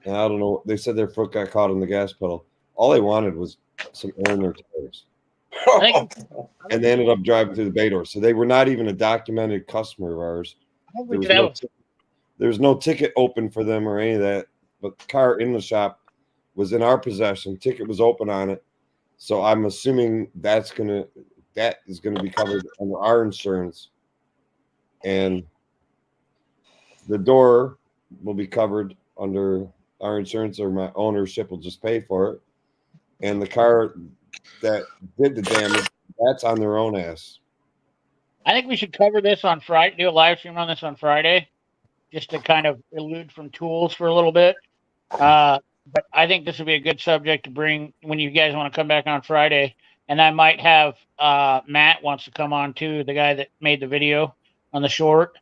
and I don't know, they said their foot got caught on the gas pedal. All they wanted was some air in their tires. And they ended up driving through the bay door. So they were not even a documented customer of ours. There was no ticket open for them or any of that, but the car in the shop was in our possession. Ticket was open on it. So I'm assuming that is going to be covered under our insurance. And the door will be covered under our insurance, or my ownership will just pay for it. And the car that did the damage, that's on their own ass. I think we should cover this on Friday, do a live stream on this on Friday, just to kind of elude from tools for a little bit. But I think this would be a good subject to bring when you guys want to come back on Friday. And I might have Matt wants to come on too, the guy that made the video on the short,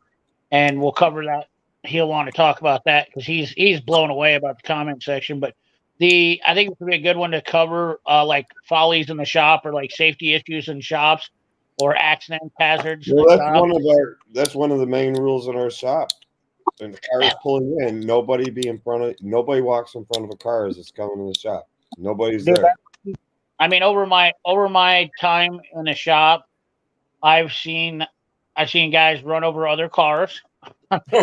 and we'll cover that. He'll want to talk about that because he's blown away about the comment section. But I think it would be a good one to cover, like follies in the shop, or like safety issues in shops, or accident hazards. Well, that's one of the main rules in our shop. When the car is pulling in, nobody walks in front of a car as it's coming in the shop. Nobody's there. I mean, over my time in the shop, I've seen guys run over other cars.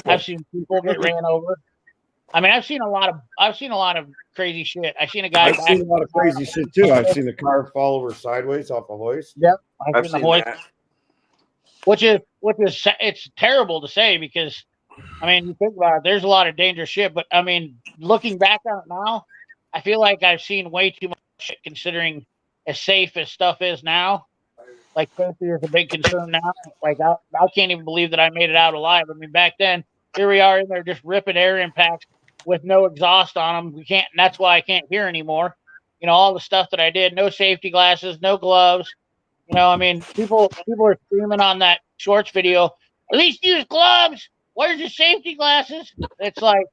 I've seen people get ran over. I mean, I've seen a lot of crazy shit. I've seen a lot of crazy shit too. I've seen a car fall over sideways off a hoist. Yep, I've seen the hoist. That. Which is it's terrible to say because, I mean, you think about it, there's a lot of dangerous shit. But I mean, looking back on it now, I feel like I've seen way too much shit considering as safe as stuff is now. Like safety is a big concern now. Like I can't even believe that I made it out alive. I mean, back then, here we are in there just ripping air impacts with no exhaust on them. We can't, and that's why I can't hear anymore. You know, all the stuff that I did, no safety glasses, no gloves. You know, I mean, people are screaming on that shorts video, at least use gloves. Where's your safety glasses? It's like,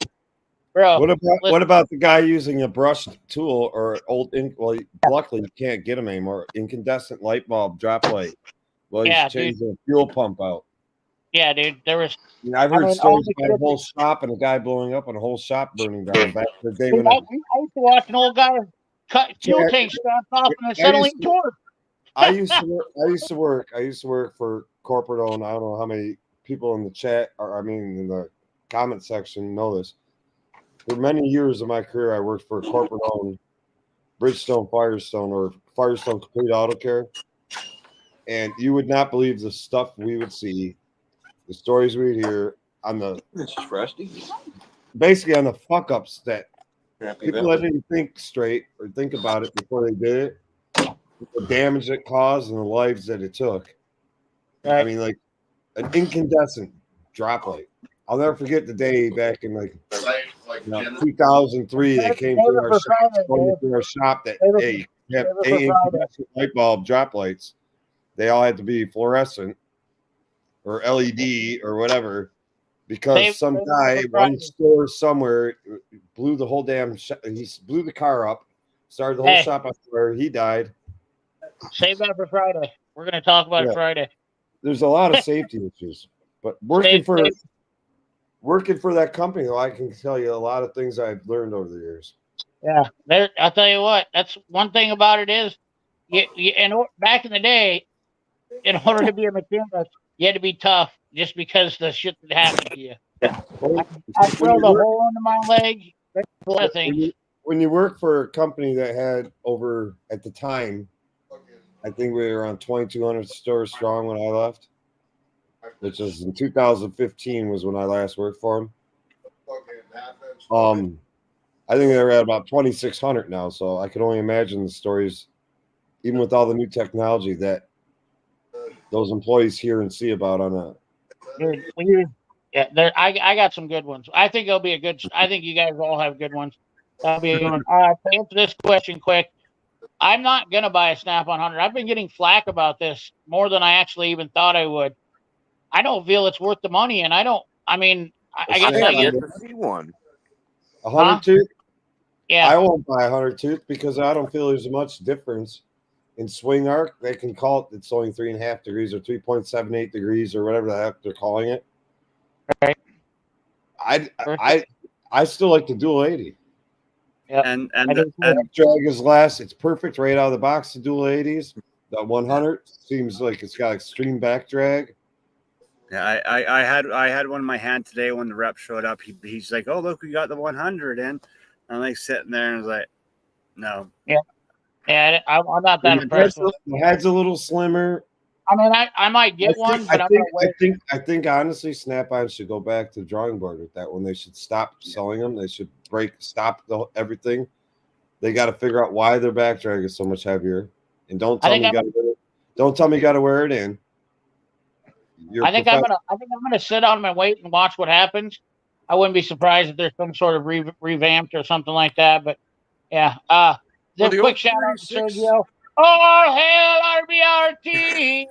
bro. What about the guy using a brushed tool or old ink? Well, luckily you can't get them anymore. Incandescent light bulb, drop light. Well, he's changing a fuel pump out. Yeah, dude. There was. I've heard stories about a whole shop and a guy blowing up and a whole shop burning down. Back in the day when I used to watch an old guy cut fuel tank straps off and then suddenly torque. I used to work for corporate owned. I don't know how many people in the chat in the comment section know this. For many years of my career, I worked for a corporate owned Bridgestone Firestone or Firestone Complete Auto Care. And you would not believe the stuff we would see, the stories we'd hear on the basically on the fuck ups that people that didn't think straight or think about it before they did it, the damage it caused and the lives that it took. Right. I mean, like an incandescent drop light. I'll never forget the day back in 2003 they came through our shop that incandescent light bulb drop lights. They all had to be fluorescent. or LED or whatever, because Save some that guy, for one Friday. store somewhere, blew the whole damn. He blew the car up, started the whole Hey. shop on fire. He died. Save that for Friday. We're going to talk about Yeah. it Friday. There's a lot of safety issues, but working Save- for that company, though, I can tell you a lot of things I've learned over the years. Yeah, I'll tell you what. That's one thing about it is, back in the day, in order to be a machinist, you had to be tough just because the shit that happened to you. Well, I when drilled you a work- hole into my leg. There's a lot of things. when you work for a company that had over at the time, I think we were around 2,200 stores strong when I left, which was in 2015 was when I last worked for them. I think they're at about 2,600 now, so I can only imagine the stories, even with all the new technology that those employees hear and see about on a. Dude, I got some good ones. I think it'll be a good. I think you guys all have good ones. That'll be a good one. To answer this question quick, I'm not gonna buy a Snap-on 100. I've been getting flack about this more than I actually even thought I would. I don't feel it's worth the money, and I don't. I mean, I guess I I have get. yet to see one. 100 tooth? Yeah, I won't buy a 100 tooth because I don't feel there's much difference in swing arc. They can call it it's only 3.5 degrees or 3.78 degrees or whatever the heck they're calling it. right. I still like the dual 80. Yep. And Drag is less. It's perfect right out of the box. The dual 80s. The 100 seems like it's got extreme back drag. yeah, I had one in my hand today when the rep showed up. He's like, "Oh, look, we got the 100 in." I'm like sitting there and I was like, "No." Yeah, I'm not that impressed with it. The head's a little slimmer. I mean, I might get one, but I'm gonna wait. I think honestly, Snap-on should go back to the drawing board with that one. They should stop selling them. They should stop everything. They got to figure out why their back drag is so much heavier. And don't tell me you got to wear it in. I think I'm gonna sit on my weight and watch what happens. I wouldn't be surprised if there's some sort of revamped or something like that. But yeah, the quick old shout out to 36 Sergio. Oh hell, RBRT!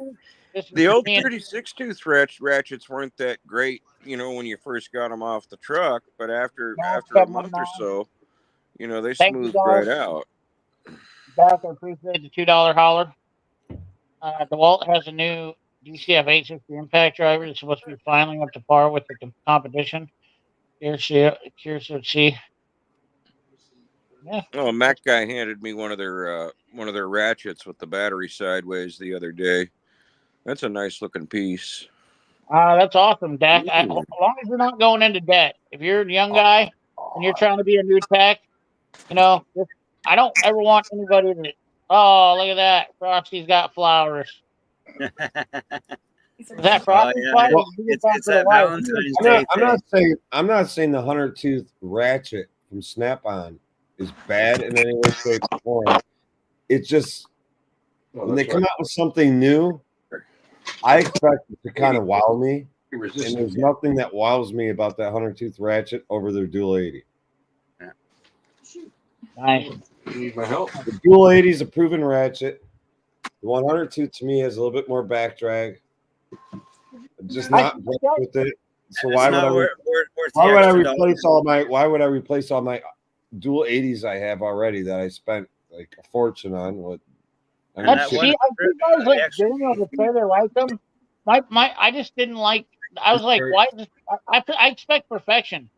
The old 36 tooth ratchets weren't that great, when you first got them off the truck. But after a month or so, they smoothed right out. Back, I appreciate the $2 holler. DeWalt has a new DCF 860 impact driver. It's supposed to be finally up to par with the competition. Curious to see. Yeah. Oh, a Mac guy handed me one of their ratchets with the battery sideways the other day. That's a nice looking piece. That's awesome, Dak. As long as you're not going into debt. If you're a young guy and you're trying to be a new tech, I don't ever want anybody to. Oh, look at that! Frosty's got flowers. Is that Frosty? Well, it's that Valentine's Day. I'm not saying the 100 tooth ratchet from Snap-on is bad in any way, shape, or form. It's just when they come out with something new, I expect it to kind of wow me. And there's nothing that wows me about that 100 tooth ratchet over their dual 80. Nice. The dual 80 is a proven ratchet. The 100 tooth to me has a little bit more back drag. I'm just not with it. So why would I replace all my dual 80s I have already that I spent like a fortune on? I see guys like Daniel to say they like them. I just didn't like. I was like, why? I expect perfection.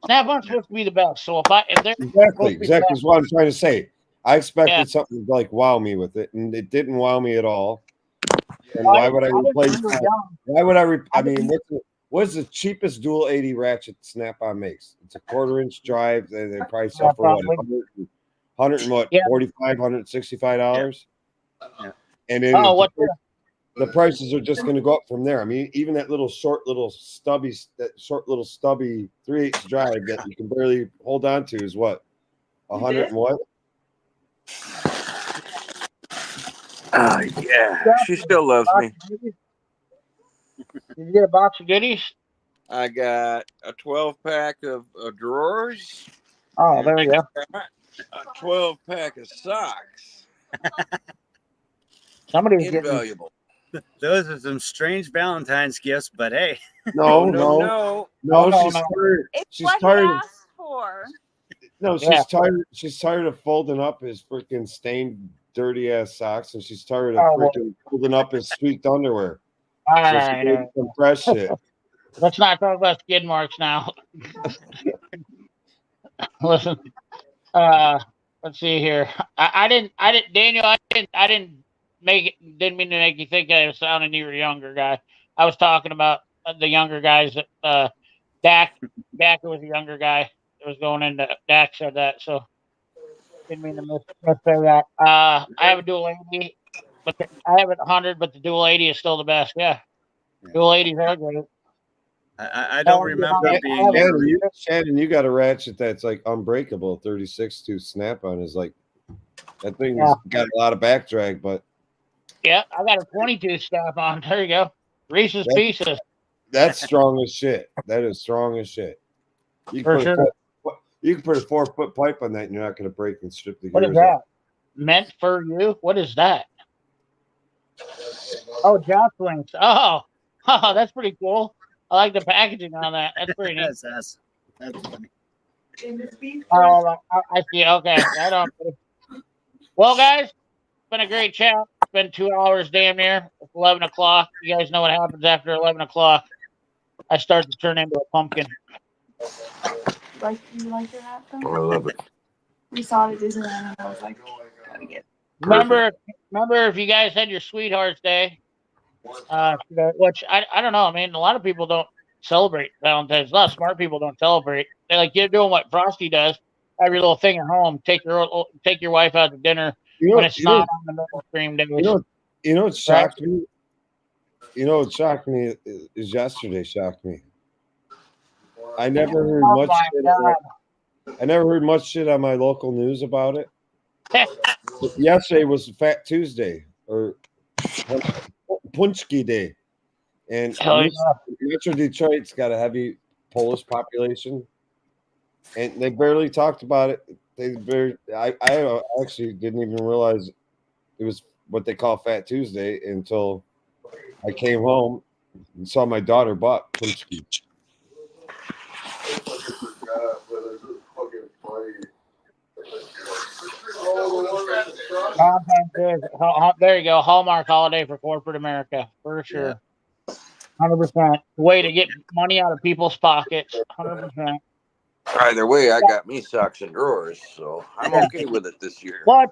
Snap-on's supposed to be the best. So if they're exactly is what I'm trying to say. I expected something to like wow me with it, and it didn't wow me at all. And why would I replace? Why would I mean, what's the cheapest dual 80 ratchet Snap-on makes? It's a 1/4-inch drive. They probably sell for what, 100 and what, $45, $165. Yeah. And then the prices are just going to go up from there. I mean, even that short little stubby 3/8 drive that you can barely hold on to is what, 100 and what? Yeah, she still loves me. Did you get a box of goodies? I got a 12-pack of drawers. Oh, there you go. A 12-pack of socks. Somebody's invaluable. Those are some strange Valentine's gifts, but hey. No, no. no, No, she's no. tired. It's She's what tired. he asked for. No, Yeah. she's tired. She's tired of folding up his freaking stained, dirty ass socks, and she's tired of Oh, boy. freaking folding up his sweet underwear. All So right, she needs some fresh shit. let's not talk about skid marks now. Listen, let's see here. I didn't, Daniel. Didn't mean to make you think I was sounding you were a younger guy. I was talking about the younger guys. Dak was a younger guy that was going into. Dak said that, so didn't mean to miss that. I have a dual 80, but I have it 100, but the dual 80 is still the best. Yeah, dual 80s are great. I don't remember being. Shannon, you got a ratchet that's like unbreakable. 36 to snap on is like that thing's got a lot of back drag, but yeah, I got a 22 snap on. There you go, Reese's Pieces. That's strong as shit. That is strong as shit. You can, you can put a 4-foot pipe on that, and you're not going to break and strip the gears. What is that? Meant for you? What is that? Oh, Jocelyn's. Oh, that's pretty cool. I like the packaging on that. That's pretty neat. That's funny. Oh, I see. Okay. Right on. Well, guys, it's been a great chat. It's been 2 hours damn near. It's 11 o'clock. You guys know what happens after 11 o'clock. I start to turn into a pumpkin. You like your hat though? I love it. We saw it at Disneyland and I was like, gotta get it. Remember if you guys had your Sweethearts Day, which I don't know. I mean, a lot of people don't celebrate Valentine's. A lot of smart people don't celebrate. They're like, you're doing what Frosty does. Have your little thing at home. Take your wife out to dinner when it's not on the middle stream days. You know what shocked me? You know what shocked me is yesterday shocked me. I never heard much shit. I never heard much shit on my local news about it. Yesterday was Fat Tuesday or Punchki Day, and Metro Detroit's got a heavy Polish population, and they barely talked about it. I actually didn't even realize it was what they call Fat Tuesday until I came home and saw my daughter bought Punchki. There you go. Hallmark holiday for corporate America, for sure. 100%. Way to get money out of people's pockets. 100%. Either way, I got me socks and drawers, so I'm okay with it this year. Well,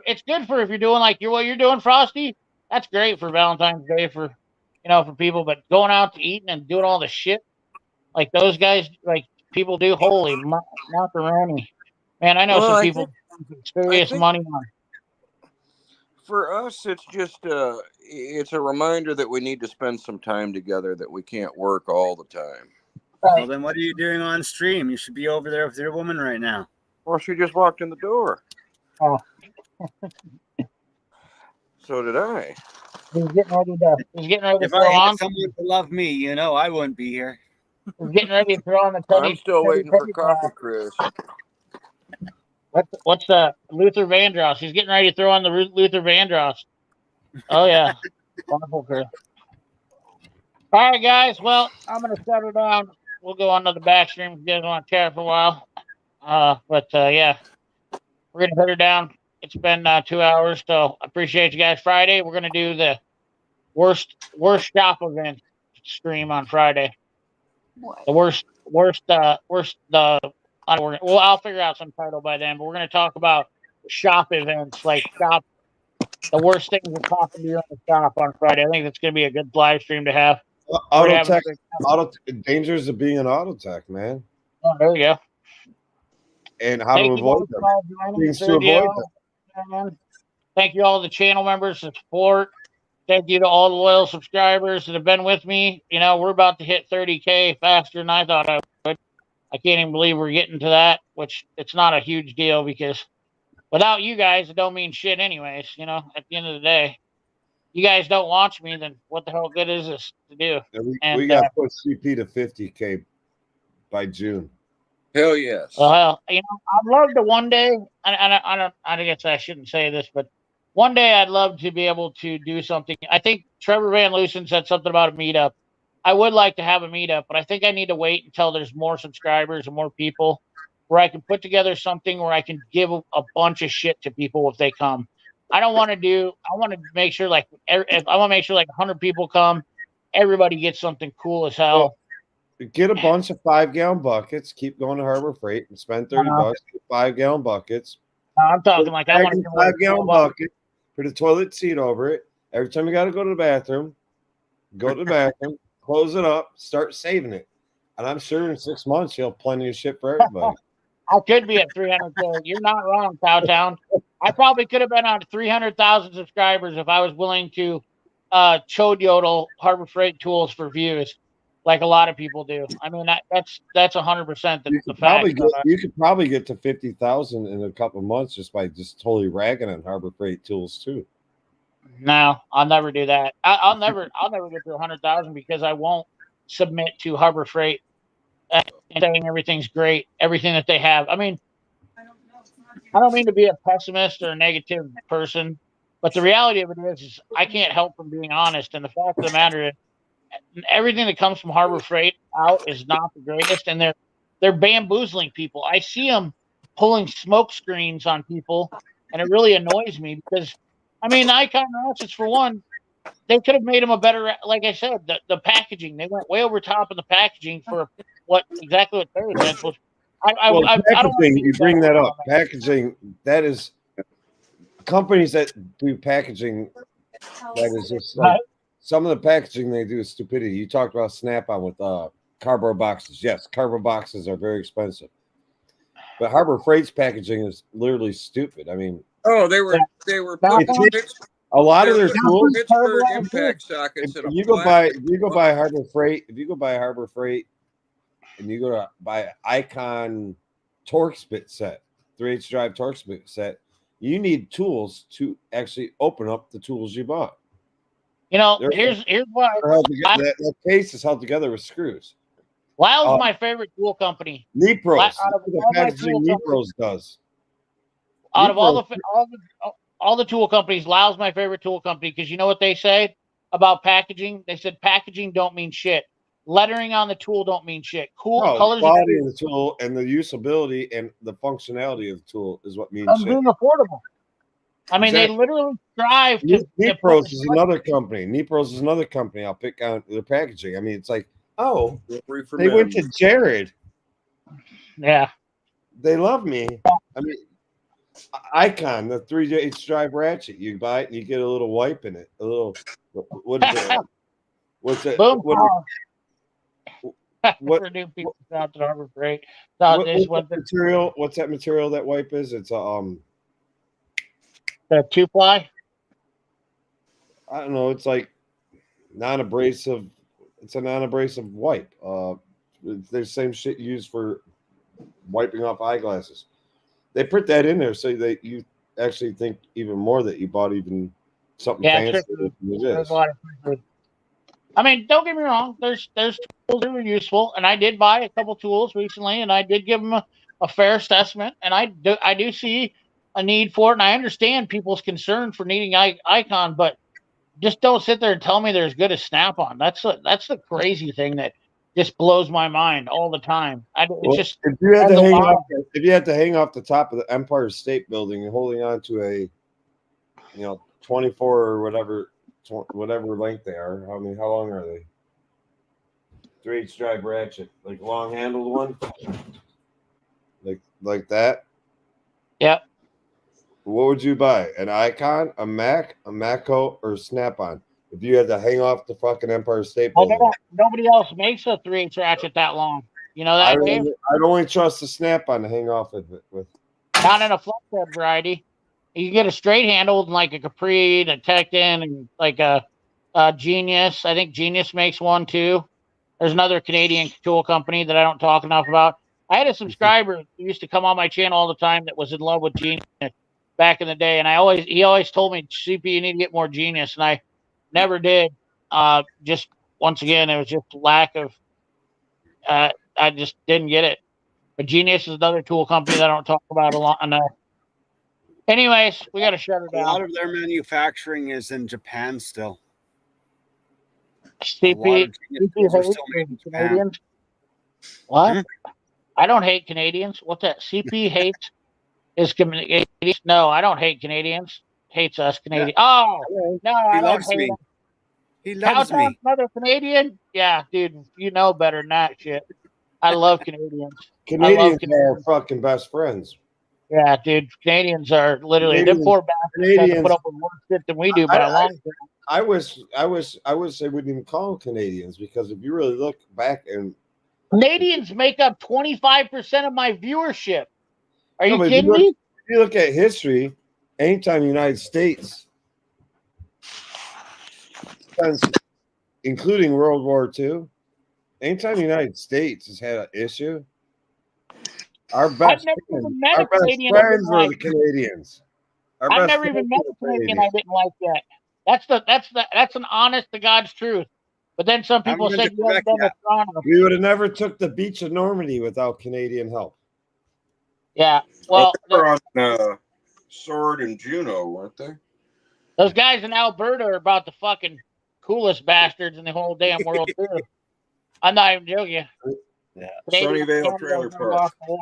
it's good for if you're doing like what you're doing, Frosty. That's great for Valentine's Day for people. But going out to eating and doing all the shit like those guys, like people do, holy macaroni. Man, I know some people serious money on. For us, it's just it's a reminder that we need to spend some time together, that we can't work all the time. Well, then what are you doing on stream? You should be over there with your woman right now. Well, she just walked in the door. Oh. So did I. He's getting ready to if throw I had on. someone to love me, I wouldn't be here. He's getting ready to throw on the Teddy. I'm still waiting for coffee, Chris. What's Luther Vandross? He's getting ready to throw on the Luther Vandross. Oh yeah, wonderful, Chris. All right, guys. Well, I'm gonna shut her down. We'll go on to the back stream if you guys want to chat for a while. Yeah, we're gonna put her down. It's been 2 hours, so I appreciate you guys. Friday, we're gonna do the worst shop event stream on Friday. What? I'll figure out some title by then, but we're going to talk about shop events, like the worst things that happen to you in the shop on Friday. I think that's going to be a good live stream to have. Dangers of being an auto tech, man. Oh, there you go. And how to avoid them. Things to avoid them. Thank you all the channel members for support. Thank you to all the loyal subscribers that have been with me. We're about to hit 30K faster than I thought I would. I can't even believe we're getting to that, which it's not a huge deal because without you guys, it don't mean shit anyways. At the end of the day, you guys don't watch me, then what the hell good is this to do? We got to put CP to 50K by June. Hell yes. Well, I'd love to one day. I guess I shouldn't say this, but one day I'd love to be able to do something. I think Trevor Van Lusen said something about a meetup. I would like to have a meetup, but I think I need to wait until there's more subscribers and more people where I can put together something where I can give a bunch of shit to people if they come. I don't want to do. I want to make sure like if I want to make sure like 100 people come, everybody gets something cool as hell. Get a bunch of 5-gallon buckets. Keep going to Harbor Freight and spend $30. Get 5-gallon buckets. I'm talking like I want to give away 5-gallon bucket. Put a toilet seat over it. Every time you got to go to the bathroom, go to the bathroom, close it up, start saving it. And I'm sure in 6 months you'll have plenty of shit for everybody. I could be at 300K. You're not wrong, Cowtown. I probably could have been on 300,000 subscribers if I was willing to chode yodel Harbor Freight tools for views, like a lot of people do. I mean, that's 100% the fact. You could probably get to 50,000 in a couple of months just by just totally ragging on Harbor Freight tools too. No, I'll never do that. I'll never get to 100,000 because I won't submit to Harbor Freight and saying everything's great, everything that they have. I mean, I don't mean to be a pessimist or a negative person, but the reality of it is I can't help from being honest. And the fact of the matter is, everything that comes from Harbor Freight out is not the greatest, and they're bamboozling people. I see them pulling smoke screens on people, and it really annoys me because, I mean, the Icon ratchets for one, they could have made them a better. Like I said, the packaging, they went way over top in the packaging for exactly what they were supposed. Packaging, you bring that up. Packaging, that is companies that do packaging. That is just like some of the packaging they do is stupidity. You talked about Snap-on with cardboard boxes. Yes, cardboard boxes are very expensive, but Harbor Freight's packaging is literally stupid. I mean, they were a lot of their tools. Pittsburgh impact sockets. If you go by Harbor Freight, and you go to buy an Icon torque spit set, 3/8 drive torque spit set, you need tools to actually open up the tools you bought. You know, here's why that case is held together with screws. Lyle's my favorite tool company. Nepros, the packaging Nepros does. Out of all the tool companies, Lyle's my favorite tool company because you know what they say about packaging? They said packaging don't mean shit. Lettering on the tool don't mean shit. Colors, the quality of the tool and the usability and the functionality of the tool is what means shit. Being affordable. I mean, They literally strive to. Nepros is another company. Nepros is another company. I'll pick on their packaging. I mean, it's like, they went to Jared. Yeah, they love me. I mean, Icon, the 3/8 drive ratchet. You buy it and you get a little wipe in it. A little. What is it? What's it? Boom. What new people out to Harbor Freight? What's that material that wipe is? It's the 2-ply. I don't know. It's like non-abrasive. It's a non-abrasive wipe. It's the same shit used for wiping off eyeglasses. They put that in there so that you actually think even more that you bought even something fancy than it is. I mean, don't get me wrong. There's tools that are useful, and I did buy a couple tools recently, and I did give them a fair assessment, and I do see a need for it, and I understand people's concern for needing Icon, but just don't sit there and tell me they're as good as Snap-on. That's the crazy thing that just blows my mind all the time. If you had to hang off the top of the Empire State Building and holding on to a 24 or whatever length they are. How long are they? 3/8 drive ratchet, like long handled one, like that. Yep. What would you buy? An Icon, a Mac, a Matco, or Snap-on? If you had to hang off the fucking Empire State Building. Nobody else makes a 3/8 ratchet that long. You know that. I'd only trust the Snap-on to hang off with. Not in a flatbed variety. You can get a straight handled like a Capri, a Tecton, and like a Genius. I think Genius makes one too. There's another Canadian tool company that I don't talk enough about. I had a subscriber who used to come on my channel all the time that was in love with Genius back in the day, and he always told me, CP, you need to get more Genius, and I never did. Just once again, it was just lack of. I just didn't get it. But Genius is another tool company that I don't talk about a lot enough. Anyways, we got to shut her A lot down. of their manufacturing is in Japan still. A lot CP, of genius CP tools are hates still made in Japan. Canadians. What? Hmm? I don't hate Canadians. What's that? CP hates is Canadians. No, I don't hate Canadians. Hates us Canadians. Oh, Hello. no, He I don't loves hate me. them. He loves Cowtown's me. another Canadian? Yeah, dude, you know better than that shit. I love Canadians. I love Canadians are Canadians. fucking best friends. Yeah, dude, Canadians are literally them Canadians, poor bastards have to put Canadians. up with more shit than we do by a long shot. I wish they wouldn't even call them Canadians, because if you really look back and Canadians make up 25% of my viewership. Are you but kidding me? if you look at history, anytime the United States, including World War II, anytime the United States has had an issue, our I've best never friends, even met our a best Canadian I didn't friends were like. the Canadians. Our I've best never even friends met were a the Canadian Canadians. I didn't like yet. That's an honest to God's truth. But then some Haven't people been to said you haven't Quebec been to yet. Toronto. We would have never took the beach of Normandy without Canadian help. Yeah. Well, Well, they were on Sword and Juno, weren't they? those guys in Alberta are about the fucking coolest bastards in the whole damn world too. I'm not even joking. Yeah. Canadians Sunnyvale can't Trailer go Park. off the wall.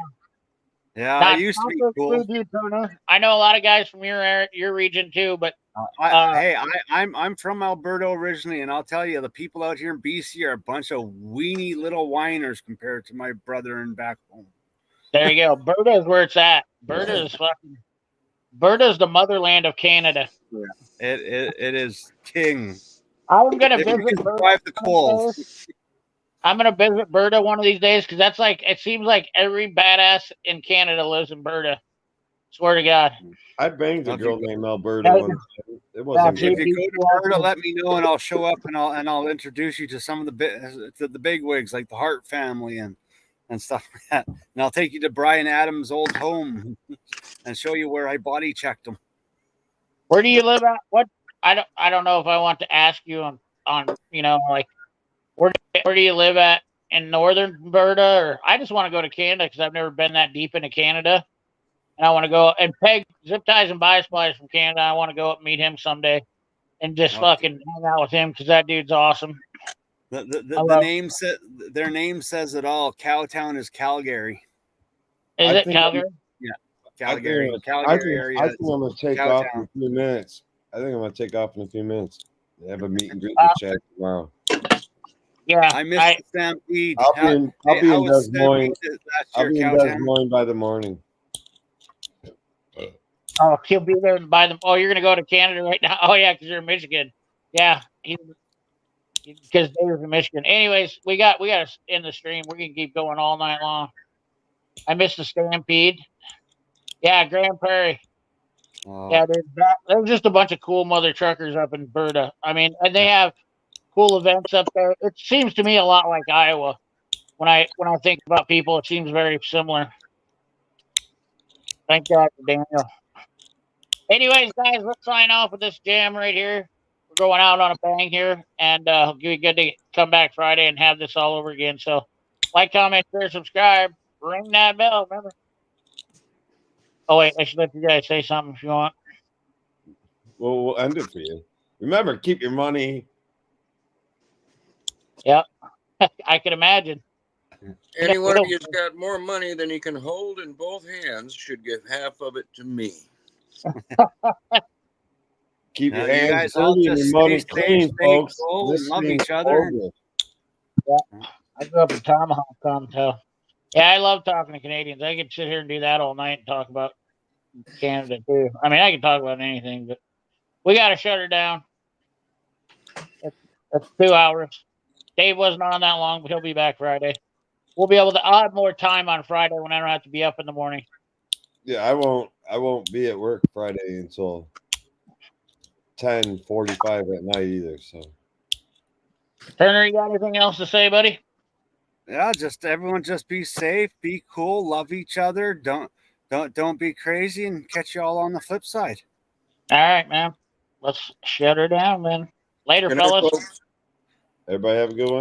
Yeah, I Not used to be to cool. exclude you, Turner. I know a lot of guys from your region too, but I'm from Alberta originally, and I'll tell you, the people out here in BC are a bunch of weenie little whiners compared to my brother and back home. there you go. Alberta is where it's at. Alberta is the motherland of Canada. It is king. I'm gonna If you visit can Berta survive the one of cold. these days. I'm gonna visit Berta one of these days because that's like it seems like every badass in Canada lives in Berta. Swear to God. I banged a If girl you- named Alberta Yeah, once. It wasn't yeah, If good. you go to Alberta, let me know, and I'll show up, and I'll introduce you to some of the big wigs, like the Hart family and stuff like that. And I'll take you to Brian Adams' old home and show you where I body checked him. Where do you live at? What I don't know if I want to ask you on like where do you live at in northern Alberta, or I just want to go to Canada because I've never been that deep into Canada, and I want to go and Peg Zip Ties and Buy Supplies from Canada. I want to go up and meet him someday and just Okay. fucking hang out with him because that dude's awesome. The name said their name says it all. Cowtown is Calgary. Is I it think Calgary? Calgary. I Calgary think area. I'm gonna take off in a few minutes. I think I'm gonna take off in a few minutes. Have a meet and greet with Chad tomorrow. Yeah, I missed the Stampede. I'll be in was Des Moines. Stampede last I'll year, be in Des Cowtown? Moines by the morning. Oh, he'll be there and buy them. Oh, you're gonna go to Canada right now? Oh yeah, because you're in Michigan. Yeah, because Dave's in Michigan. Anyways, we got to end the stream. We're gonna keep going all night long. I missed the Stampede. Yeah, Grand Prairie. Yeah, there's just a bunch of cool mother truckers up in Berta. I mean, and they have cool events up there. It seems to me a lot like Iowa. When I think about people, it seems very similar. Thank God for Daniel. Anyways, guys, let's sign off with this jam right here. We're going out on a bang here, and it'll be good to come back Friday and have this all over again. So, like, comment, share, subscribe, ring that bell. Remember. Oh wait, I should let you guys say something if you want. Well, we'll end it for you. Remember, keep your money. Yep, I can imagine. Any one of you's got more money than you can hold in both hands should give half of it to me. Keep your You hands guys all dirty and just your money stay safe, clean, stay folks. cool, and This love thing's each other. over. Yeah, I grew up in Tomahawk, so yeah, I love talking to Canadians. I could sit here and do that all night and talk about Canada too. I mean, I can talk about anything, but we got to shut her down. It's 2 hours. Dave wasn't on that long, but he'll be back Friday. We'll be able to. I'll have more time on Friday when I don't have to be up in the morning. Yeah, I won't be at work Friday until 10:45 at night either. So, Turner, you got anything else to say, buddy? Yeah, just everyone just be safe, be cool, love each other. Don't be crazy, and catch you all on the flip side. All right, man. Let's shut her down, man. Later, Good night, fellas. folks. everybody have a good one.